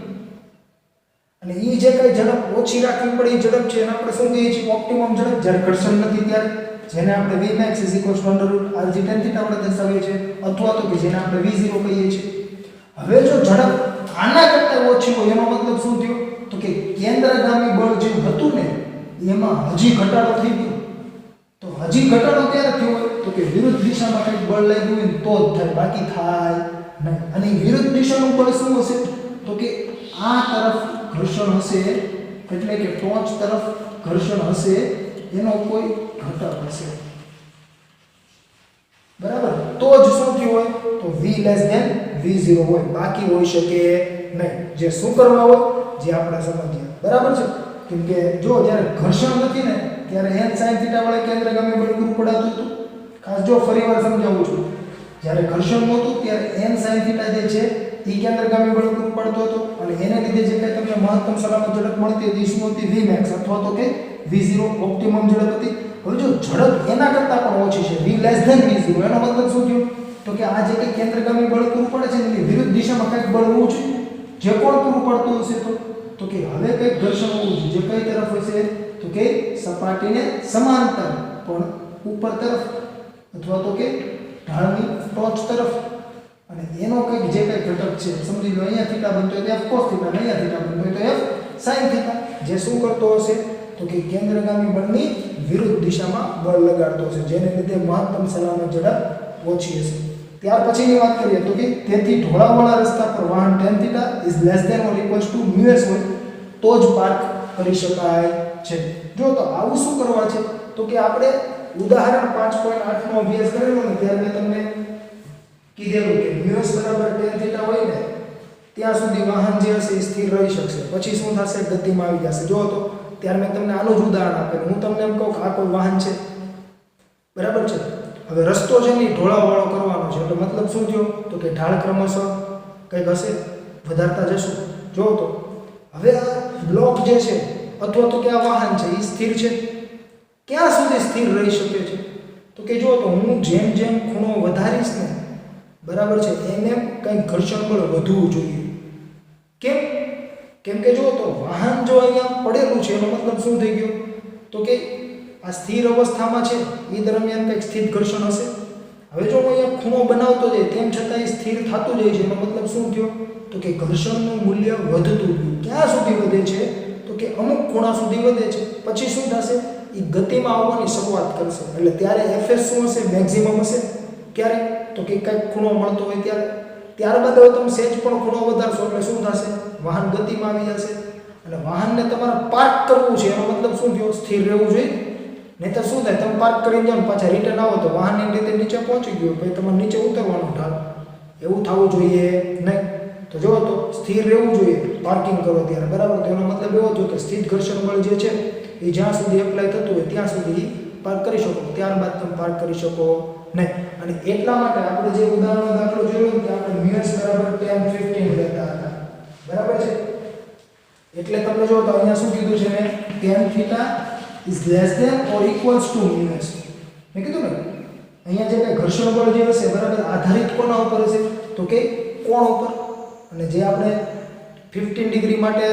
અને એ જે કંઈ ઝડપ ઓછી રાખવી પડે એ ઝડપ છે એને આપણે શું કહીએ છીએ? ઓપ્ટિમમ ઝડપ. જ્યારે ઘર્ષણ નથી ત્યારે, જેને આપણે vmax = √rg tan θ વડે દર્શાવીએ છીએ, અથવા તો કે જેને આપણે v0 કહીએ છીએ. હવે જો ઝડપ આના કરતાં ઓછી હોય એનો મતલબ શું થયો? તો કે કેન્દ્રગામી બળ જે હતું ને એમાં હજી ઘટાડો થઈ ગયો. તો હજી ઘટાડો ક્યારે થયો હોય? તો કે વિરુદ્ધ દિશામાં કંઈક બળ લાગ્યું હોય તો જ થાય, બાકી થાય નહીં. અને વિરુદ્ધ દિશાનું બળ શું હશે? તો કે આ તરફ ઘર્ષણ હશે, એટલે કે ટોચ તરફ ઘર્ષણ હશે, એનો કોઈ ઘટક હશે. બરાબર? તો જ શું થયું હોય? તો v v0 હોય, બાકી હોઈ શકે નહીં. જે શું કરવા હોય? જે આપણે સમજીએ. બરાબર છે? કેમ કે જો જ્યારે ઘર્ષણ નથી ને ત્યારે n sin θ વાળા કેન્દ્રગામી બળ પૂરું પડાતું હતું. ખાસ જો ફરીવાર સમજાવું છું. જ્યારે ઘર્ષણ નહોતું ત્યારે n sin θ જે છે એ કેન્દ્રગામી બળ પૂરું પાડતો હતો, અને એને લીધે જે કંઈ તમને મહત્તમ સલામત ઝડપ મળતી હતી શું હતી? Vmax અથવા તો કે v0 ઓપ્ટિમમ ઝડપ હતી. હવે જો ઝડપ એના કરતાં પણ ઓછી છે, v v0, એનો મતલબ શું થયો? તો કે આ જે કંઈ કેન્દ્રગામી બળ પૂરું પડે છે એની વિરુદ્ધ દિશામાં કંઈક બળ હોવું જોઈએ. જે કોણ પૂરું પડતું હશે? તો કે હવે કંઈક ઘર્ષણ હોવું જોઈએ. જે કઈ તરફ હશે? તો કે સપાટીને સમાંતર પણ ઉપર તરફ, અથવા તો કે ઢાળની ટોચ તરફ. અને એનો કંઈક જે કંઈ ઘટક છે, સમજી લો અહીંયા θ બનતો હોય તો f cos θ, અહીંયા θ બનતો હોય તો f sin θ. જે શું કરતો હશે? તો કે કેન્દ્રગામી બળની વિરુદ્ધ દિશામાં બળ લગાડતો હશે, જેને લીધે મહત્તમ સલામત ઝડપ ઓછી હશે. ત્યાર પછીની વાત કરીએ તો કે તેથી ઢોળાવવાળા રસ્તા પર વાહન tan θ ≤ μs હોય તો જ પાર્ક કરી શકાય છે. જો તો આવું શું કરવા છે? તો કે આપણે ઉદાહરણ 5.8 નો અભ્યાસ કરેલો ને ત્યારે મેં તમને કીધેલું કે μs બરાબર tan θ હોય ને ત્યાં સુધી વાહન જે હશે એ સ્થિર રહી શકશે. પછી શું થશે? ગતિમાં આવી જશે. જો તો ત્યારે મેં તમને આનું જ ઉદાહરણ આપેલું. હું તમને એમ કહું કે આ કોઈ વાહન છે, બરાબર છે? હવે રસ્તો છે ને ઢોળાવવાળો કરવાનો છે, એટલે મતલબ શું થયો? તો કે ઢાળ ક્રમશઃ કંઈક હશે, વધારતા જશું. જો તો હવે આ બ્લોક જે છે અથવા તો કે આ વાહન છે એ સ્થિર છે. ક્યાં સુધી સ્થિર રહી શકે છે? તો કે જો તો હું જેમ જેમ ખૂણો વધારીશ ને, બરાબર છે, એમ એમ કંઈક ઘર્ષણ બળ વધવું જોઈએ. કેમ કે જો તો વાહન જો અહીંયા પડેલું છે એનો મતલબ શું થઈ ગયો? તો કે આ સ્થિર અવસ્થામાં છે એ દરમિયાન કંઈક સ્થિર ઘર્ષણ હશે. હવે જો હું અહીંયા ખૂણો બનાવતો જાય તેમ છતાં એ સ્થિર થતું જાય છે, એનો મતલબ શું થયો? તો કે ઘર્ષણનું મૂલ્ય વધતું ગયું. ક્યાં સુધી વધે છે? તો કે અમુક ખૂણા સુધી વધે છે. પછી શું થશે? એ ગતિમાં આવવાની શરૂઆત કરશે. એટલે ત્યારે fs શું હશે? મેક્સિમમ હશે. ક્યારે? તો કે કંઈક ખૂણો મળતો હોય ત્યારે. ત્યારબાદ હવે તમે સેજ પણ ખૂણો વધારશો એટલે શું થશે? વાહન ગતિમાં આવી જશે. અને વાહનને તમારે પાર્ક કરવું છે, એનો મતલબ શું થયો? સ્થિર રહેવું જોઈએ. નહીં તો શું થાય? તમે પાર્ક કરીને જાઓ પાછા રિટર્ન આવો તો વાહન એની રીતે નીચે પહોંચી ગયું, પછી તમારે નીચે ઉતરવાનું ઢાળ. એવું થવું જોઈએ નહીં. તો જો તો સ્થિર રહેવું જોઈએ પાર્કિંગ કરો ત્યારે, બરાબર? તો એનો મતલબ એવો થયો કે સ્થિર ઘર્ષણ બળ જે છે એ જ્યાં સુધી એપ્લાય થતું હોય ત્યાં સુધી પાર્ક કરી શકો, ત્યારબાદ તમે પાર્ક કરી શકો નહીં. અને એટલા માટે આપણે જે ઉદાહરણનો દાખલો જોયો કે આપણે μs બરાબર tan 15 લેતા હતા, બરાબર છે? એટલે તમને જો તો અહીંયા શું કીધું છે? tan θ is less than or equals to μs. મેં કીધું ને અહીંયા જે કંઈ ઘર્ષણ બળ જે હશે, બરાબર, આધારિત કોના ઉપર હશે? તો કે કોણ ઉપર. અને જે આપણે 15 ડિગ્રી માટે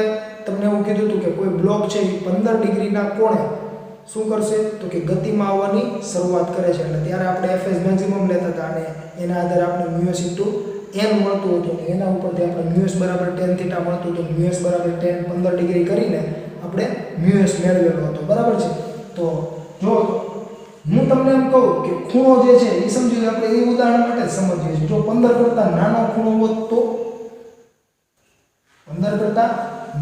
તમને એવું કીધું હતું કે કોઈ બ્લોક છે એ 15 ડિગ્રીના કોણે શું કરશે? તો કે ગતિમાં આવવાની શરૂઆત કરે છે. એટલે ત્યારે આપણે fs મેક્સિમમ લેતા હતા અને એના આધારે આપણે μs n મળતું હતું. એના ઉપરથી આપણે μs બરાબર tan θ મળતું હતું. μs બરાબર tan 15 ડિગ્રી કરીને આપણે μs મેળવેલો હતો, બરાબર છે? તો જો હું તમને એમ કહું કે ખૂણો જે છે એ સમજી લો, આપણે એ ઉદાહરણ માટે જ સમજીએ છીએ. જો 15 કરતાં નાનો ખૂણો હોત તો 15 કરતાં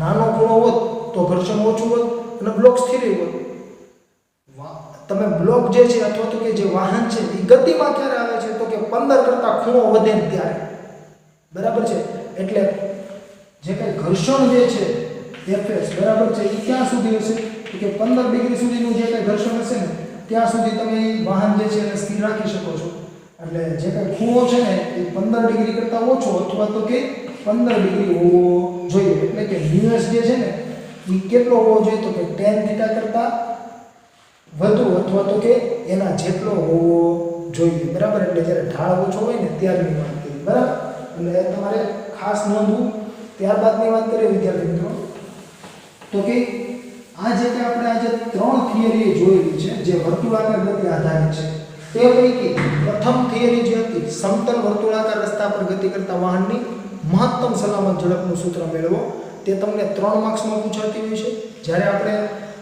નાનો ખૂણો હોત તો ઘર્ષણ ઓછું હોત અને બ્લોક સ્થિર હોત. તમે બ્લોક જે છે અથવા તો કે જે વાહન છે એ ગતિમાં ક્યારે આવે છે? તો કે 15 કરતાં ખૂણો વધે ત્યારે, બરાબર છે? એટલે જે કંઈ ઘર્ષણ જે છે fs, બરાબર છે, એ ક્યાં સુધી હશે? તો કે 15 ડિગ્રી સુધીનું જે કંઈ ઘર્ષણ હશે ને ત્યાં સુધી તમે વાહન જે છે એને સ્થિર રાખી શકો છો. એટલે જે કંઈ ખૂણો છે ને એ 15 ડિગ્રી કરતાં ઓછો અથવા તો કે 15 ડિગ્રી હોવો જોઈએ. એટલે કે μs જે છે ને એ કેટલો હોવો જોઈએ? તો કે tan θ કરતાં વધુ અથવા તો કે એના જેટલો હોવો જોઈએ, બરાબર? એટલે જ્યારે ઢાળ ઓછો હોય ને ત્યારની વાત કરીએ, બરાબર? એટલે તમારે ખાસ નોંધવું. ત્યારબાદની વાત કરીએ વિદ્યાર્થી મિત્રો તો કે આ જે કે આપણે આજે 3 થિયરી જોયેલી છે જે વર્તુળાકાર ગતિ આધારિત છે, તે પૈકી પ્રથમ થિયરી જે હતી સમતલ વર્તુળાકાર રસ્તા પર ગતિ કરતા વાહનની મહત્તમ સલામત ઝડપનું સૂત્ર મેળવો, તે તમને 3 માર્ક્સમાં પૂછાતી હોય છે. જ્યારે આપણે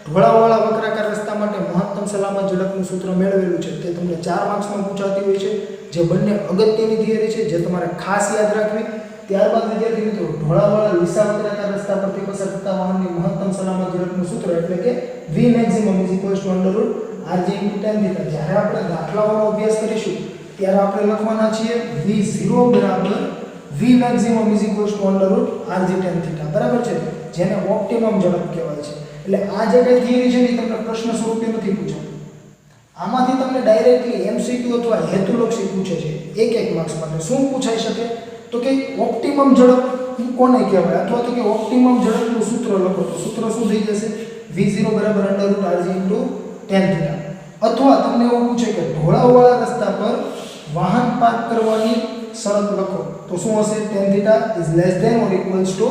ઢોળાવવાળા વક્રાકાર રસ્તા માટે મહત્તમ સલામત ઝડપનું સૂત્ર મેળવેલું છે તે તમને 4 માર્ક્સમાં પૂછાતી હોય છે, જે બંને અગત્યની થિયરી છે જે તમારે ખાસ યાદ રાખવી. ત્યારબાદ વિદ્યાર્થી મિત્રો ઢોળાવાળા લીસા-વક્રાકાર રસ્તા પરથી પસાર થતા વાહનની મહત્તમ સલામત ઝડપનું સૂત્ર એટલે કે v maximum = rg × tan θ. જ્યારે આપણે દાખલાઓનો અભ્યાસ કરીશું ત્યારે આપણે લખવાના છીએ v0 બરાબર v maximum = rg tan θ. બરાબર છે, જેને ઓપ્ટિમમ ઝડપ કહેવાય છે. એટલે આ જે કઈ થિયરી છે એ તમને પ્રશ્ન સ્વરૂપે નથી પૂછાતી. આમાંથી તમને ડાયરેક્ટલી MCQ અથવા હેતુલક્ષી પૂછે છે 1 માર્ક્સ માટે. શું પૂછાઈ શકે? તો કે ઓપ્ટિમમ ઝડપ કોને કહેવાય, અથવા તો કે ઓપ્ટિમમ ઝડપનું સૂત્ર લખો તો સૂત્ર શું થઈ જશે? v0 બરાબર √rg × tan θ. અથવા તમને એવું પૂછે કે ઢોળાવવાળા રસ્તા પર વાહન પાર્ક કરવાની શરત લખો તો શું હશે? tan θ ≤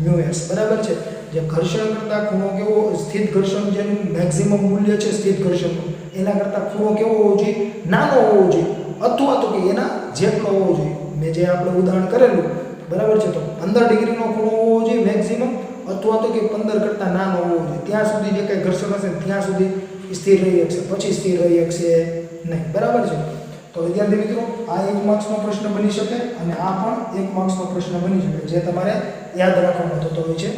μs. બરાબર છે, જે ઘર્ષણ કરતા ખૂણો કેવો, સ્થિત ઘર્ષણ જેનું મેક્સિમમ મૂલ્ય છે સ્થિત ઘર્ષણનું, એના કરતા ખૂણો કેવો હોવો જોઈએ? નાનો હોવો જોઈએ, અથવા તો કે એના જેટલો હોવો જોઈએ. મેં જે આપણે ઉદાહરણ કરેલું, બરાબર છે, તો 15 ડિગ્રીનો ખૂણો હોવો જોઈએ મેક્સિમમ, અથવા તો કે 15 કરતાં નાનો હોવો જોઈએ. ત્યાં સુધી જે કંઈ ઘર્ષણ હશે ત્યાં સુધી સ્થિર રહી શકશે, પછી સ્થિર રહી શકશે નહીં. બરાબર છે. તો વિદ્યાર્થી મિત્રો, આ 1 માર્ક્સનો પ્રશ્ન બની શકે અને આ પણ 1 માર્ક્સનો પ્રશ્ન બની શકે, જે તમારે યાદ રાખવાનો થતો હોય છે.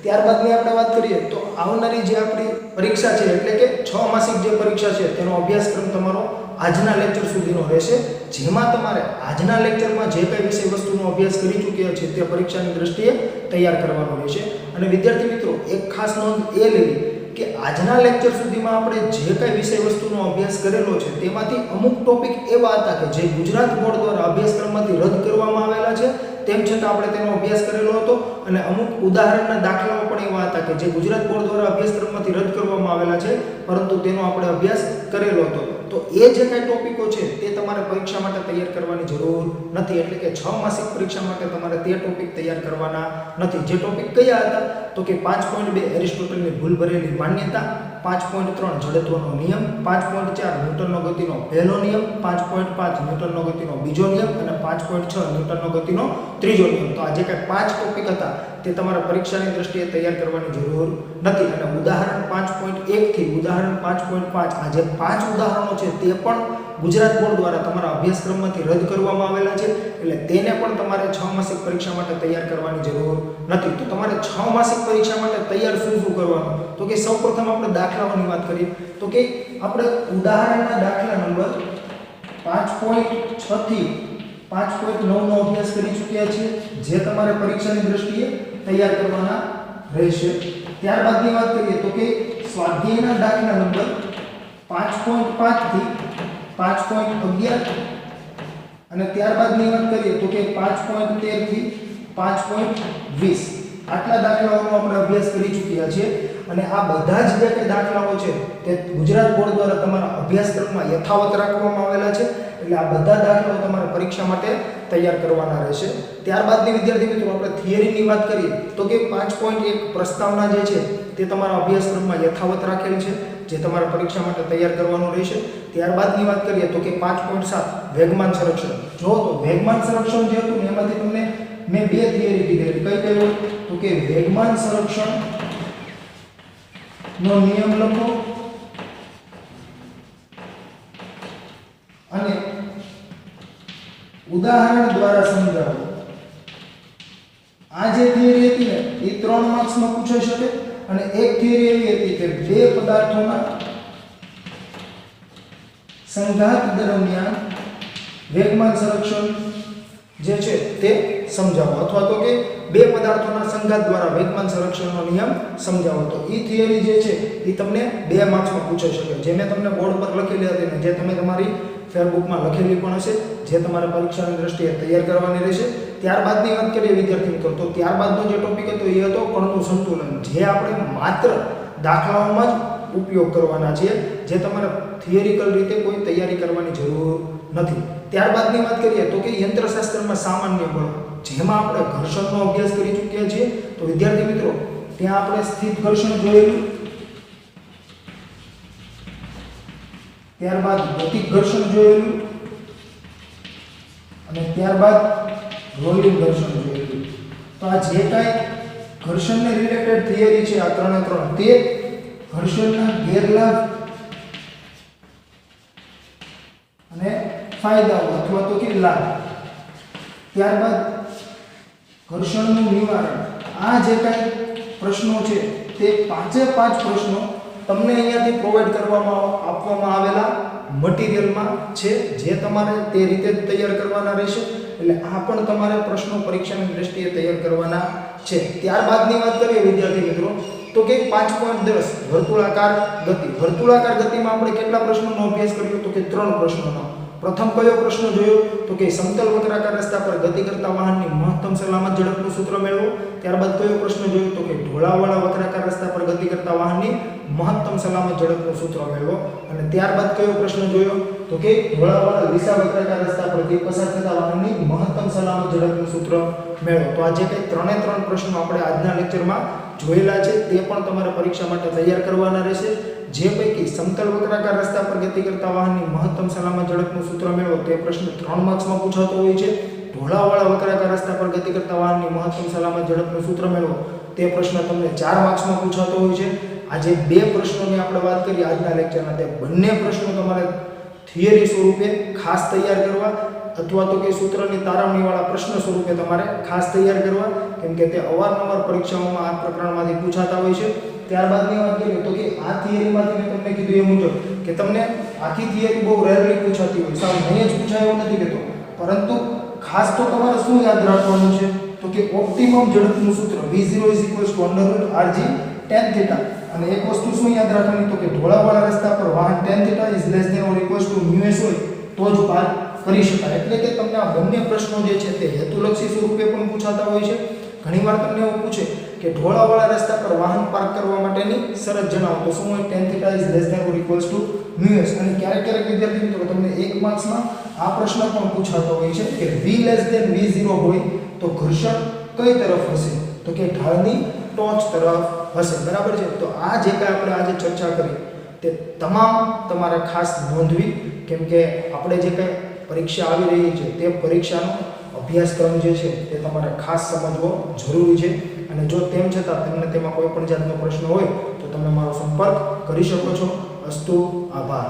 ત્યારબાદની આપણે વાત કરીએ તો આવનારી જે આપણી પરીક્ષા છે એટલે કે 6 માસિક જે પરીક્ષા છે તેનો અભ્યાસક્રમ તમારો આજના લેક્ચર સુધીનો રહેશે, જેમાં તમારે આજના લેક્ચરમાં જે કંઈ વિષય વસ્તુનો અભ્યાસ કરી ચૂક્યા છે તે પરીક્ષાની દ્રષ્ટિએ તૈયાર કરવાનો રહેશે. અને વિદ્યાર્થી મિત્રો, એક ખાસ નોંધ એ લેવી કે આજના લેક્ચર સુધીમાં આપણે જે કંઈ વિષય વસ્તુનો અભ્યાસ કરેલો છે તેમાંથી અમુક ટોપિક એવા હતા કે જે ગુજરાત બોર્ડ દ્વારા અભ્યાસક્રમમાંથી રદ કરવામાં આવેલા છે, તેમ છતાં આપણે તેનો અભ્યાસ કરેલો હતો. અને અમુક ઉદાહરણના દાખલાઓ પણ એવા હતા કે જે ગુજરાત બોર્ડ દ્વારા અભ્યાસક્રમમાંથી રદ કરવામાં આવેલા છે, પરંતુ તેનો આપણે અભ્યાસ કરેલો હતો. તો એ જે કાંઈ ટોપિકો છે તે તમારે પરીક્ષા માટે તૈયાર કરવાની જરૂર નથી. એટલે કે 6 માસિક પરીક્ષા માટે તમારે તે ટોપિક તૈયાર કરવાના નથી. જે ટોપિક કયા હતા? તો કે 5.2 એરિસ્ટોટલની ભૂલ ભરેલી માન્યતા, 5.3 જડત્વનો નિયમ, 5.4 ન્યૂટનનો ગતિનો પહેલો નિયમ, 5.5 ન્યૂટનનો ગતિનો બીજો નિયમ અને 5.6 ન્યૂટનનો ગતિનો ત્રીજો નિયમ. તો આ જે કાંઈ 5 ટોપિક હતા તે તમારે પરીક્ષાની દ્રષ્ટિએ તૈયાર કરવાની જરૂર નથી. અને ઉદાહરણ 5.1 થી ઉદાહરણ 5.5 આ જે 5 ઉદાહરણો છે તે પણ ગુજરાત બોર્ડ દ્વારા તમારા અભ્યાસક્રમમાંથી રદ કરવામાં આવેલા છે, એટલે તેને પણ તમારે 6 માસિક પરીક્ષા માટે તૈયાર કરવાની જરૂર નથી. તો તમારે 6 માસિક પરીક્ષા માટે તૈયાર શું કરવાનું? તો કે સૌપ્રથમ આપણે દાખલાઓની વાત કરીએ તો કે આપણે ઉદાહરણના દાખલા નંબર 5.6 થી 5.9 નો અભ્યાસ કરી ચૂક્યા છીએ, જે તમારે પરીક્ષાની દ્રષ્ટિએ તૈયાર કરવાના રહેશે. ત્યારબાદની વાત કરીએ તો કે સ્વાધ્યાયના દાખલા નંબર 5.5 થી 5.11 અને ત્યારબાદની વાત કરીએ તો કે 5.13 થી 5.20 આટલા દાખલાઓનો આપણે અભ્યાસ કરી ચૂક્યા છીએ. અને આ બધા જ જે કંઈ દાખલાઓ છે તે ગુજરાત બોર્ડ દ્વારા તમારા અભ્યાસક્રમમાં યથાવત રાખવામાં આવેલા છે, એટલે આ બધા દાખલાઓ તમારે પરીક્ષા માટે તૈયાર કરવાના રહેશે. ત્યારબાદની વિદ્યાર્થી મિત્રો આપણે થિયરીની વાત કરીએ તો કે 5.1 પ્રસ્તાવના જે છે તે તમારા અભ્યાસક્રમમાં યથાવત રાખેલ છે, જે તમારા પરીક્ષા માટે તૈયાર કરવાનું રહેશે. ત્યારબાદની વાત કરીએ તો કે 5.7 વેગમાન સંરક્ષણ. જો તો વેગમાન સંરક્ષણ જે હતું એમાંથી તમને મેં 2 થિયરી કીધેલી. કઈ કઈ? તો કે વેગમાન સંરક્ષણ નો નિયમ લખો અને ઉદાહરણ દ્વારા સમજાવો. આ જે થિયરી હતી ને એ 3 માર્ક્સમાં પૂછાઈ શકે. અને એક થિયરી એવી હતી કે 2 પદાર્થોના સંઘાત દરમિયાન વેગમાન સંરક્ષણ જે છે તે સમજાવો, અથવા તો કે 2 પદાર્થોના સંઘાત દ્વારા વેગમાન સંરક્ષણનો નિયમ સમજાવો. તો એ થિયરી જે છે એ તમને 2 માર્ક્સમાં પૂછાઈ શકે, જે મેં તમને બોર્ડ પર લખેલી હતી ને જે તમે તમારી ફેરબુકમાં લખેલી પણ હશે, જે તમારે પરીક્ષાની દ્રષ્ટિએ તૈયાર કરવાની રહેશે. ત્યારબાદની વાત કરીએ વિદ્યાર્થી મિત્રો તો ત્યારબાદનો જે ટોપિક હતો એ હતો કણનું સંતુલન, જે આપણે માત્ર દાખલાઓમાં જ ઉપયોગ કરવાના છે, જે તમારે થિયરિકલ રીતે કોઈ તૈયારી કરવાની જરૂર નથી. ત્યારબાદની વાત કરીએ તો કે યંત્રશાસ્ત્રમાં સામાન્ય બળ, જેમાં આપણે ઘર્ષણનો અભ્યાસ કરી ચૂક્યા છીએ. તો વિદ્યાર્થી મિત્રો ત્યાં આપણે સ્થિત ઘર્ષણ જોયેલું, ત્યારબાદ ગતિક ઘર્ષણ જોયેલું અને ત્યારબાદ રોલિંગ ઘર્ષણ જોયેલું. તો આ જે કાંઈ ઘર્ષણને રિલેટેડ થિયરી છે આ 3 તે ઘર્ષણના ગેરલાભ ફાયદાઓ અથવા તો કે લાભ. ત્યારબાદ ઘર્ષણનું નિવારણ. આ જે કાંઈ પ્રશ્નો છે તે 5 પ્રશ્નો તમને અહીંયાથી પ્રોવાઈડ આપવામાં આવેલા મટીરિયલમાં છે, જે તમારે તે રીતે જ તૈયાર કરવાના રહેશે. એટલે આ પણ તમારે પ્રશ્નો પરીક્ષાની દ્રષ્ટિએ તૈયાર કરવાના છે. ત્યારબાદની વાત કરીએ વિદ્યાર્થી મિત્રો, તો કે 5.10 વર્તુળાકાર ગતિ. વર્તુળાકાર ગતિમાં આપણે કેટલા પ્રશ્નોનો અભ્યાસ કર્યો? તો કે 3 પ્રશ્નોનો. પ્રથમ કયો પ્રશ્ન જોયો? તો કે સમતલ વક્રાકાર રસ્તા પર ગતિ કરતા વાહનની મહત્તમ સલામત ઝડપનું સૂત્ર મેળવો. ત્યારબાદ કયો પ્રશ્ન જોયો? તો કે ઢોળાવવાળા વક્રાકાર રસ્તા પર ગતિ કરતા વાહનની મહત્તમ સલામત ઝડપનું સૂત્ર મેળવો. અને ત્યારબાદ કયો પ્રશ્ન જોયો? તો કે ઢોળાવવાળા વિસા વક્રાકાર રસ્તા પરથી પસાર થતા વાહનની મહત્તમ સલામત ઝડપનું સૂત્ર મેળવો. તો આ જે કંઈ 3 પ્રશ્નો આપણે આજના લેક્ચરમાં જોયેલા છે તે પણ તમારે પરીક્ષા માટે તૈયાર કરવાના રહેશે. જે પૈકી સમતલ વક્રાકાર રસ્તા પર ગતિ કરતા વાહનની મહત્તમ સલામત ઝડપનું સૂત્ર મેળવો તે પ્રશ્ન 3 માર્ક્સમાં પૂછાતો હોય છે. ઢોળાવવાળા વક્રાકાર રસ્તા પર ગતિ કરતા વાહનની મહત્તમ સલામત ઝડપનું સૂત્ર મેળવો તે પ્રશ્ન તમને 4 માર્ક્સમાં પૂછાતો હોય છે. આ જે 2 પ્રશ્નોની આપણે વાત કરી આજના લેક્ચરમાં, તે બંને પ્રશ્નો તમારે થિયરી સ્વરૂપે ખાસ તૈયાર કરવા અથવા તો કે સૂત્રની તારવણીવાળા પ્રશ્ન સ્વરૂપે તમારે ખાસ તૈયાર કરવા, કેમ કે તે અવારનવાર પરીક્ષાઓમાં આ પ્રકરણમાંથી પૂછાતા હોય છે. ત્યારબાદની વાત કરીએ તો કે આ થિયરીમાંથી મેં તમને કીધું એ મુજબ કે તમને આખી થિયરી બહુ રેરલી પૂછાતી હોય, સાવ નહીં જ પૂછાય એવું નથી કહેતો, પરંતુ ખાસ તો તમારે શું યાદ રાખવાનું છે? તો કે ઓપ્ટિમમ ઝડપનું સૂત્ર v0 √rg tan θ. અને એક વસ્તુ શું યાદ રાખવાની? તો કે ઢોળાવવાળા રસ્તા પર વાહન tan θ ≤ μs હોય તો જ પાર કરી શકાય. એટલે કે તમને આ બંને પ્રશ્નો જે છે તે હેતુલક્ષી સ્વરૂપે પણ પૂછાતા હોય છે. ઘણીવાર તમને એવું પૂછે કે ઢોળાવવાળા રસ્તા પર વાહન પાર્ક કરવા માટેની શરત જણાવો, તો શું હોય? tan θ ≤ μs. અને ક્યારેક વિદ્યાર્થી મિત્રો તમને 1 માર્ક્સમાં આ પ્રશ્ન પણ પૂછાતો હોય છે કે v v0 હોય તો ઘર્ષણ કઈ તરફ હશે? તો કે ઢાળની ટોચ તરફ હશે. બરાબર છે? તો આ જે કાંઈ આપણે આજે ચર્ચા કરી તે તમામ તમારે ખાસ નોંધવી, કેમ કે આપણે જે કાંઈ પરીક્ષા આવી રહી છે તે પરીક્ષાનો અભ્યાસક્રમ જે છે તે તમારે ખાસ સમજવો જરૂરી છે. અને જો તેમ છતાં તમને તેમાં કોઈ પણ જાતનો પ્રશ્ન હોય તો તમે મારો સંપર્ક કરી શકો છો. અસ્તુ, આભાર.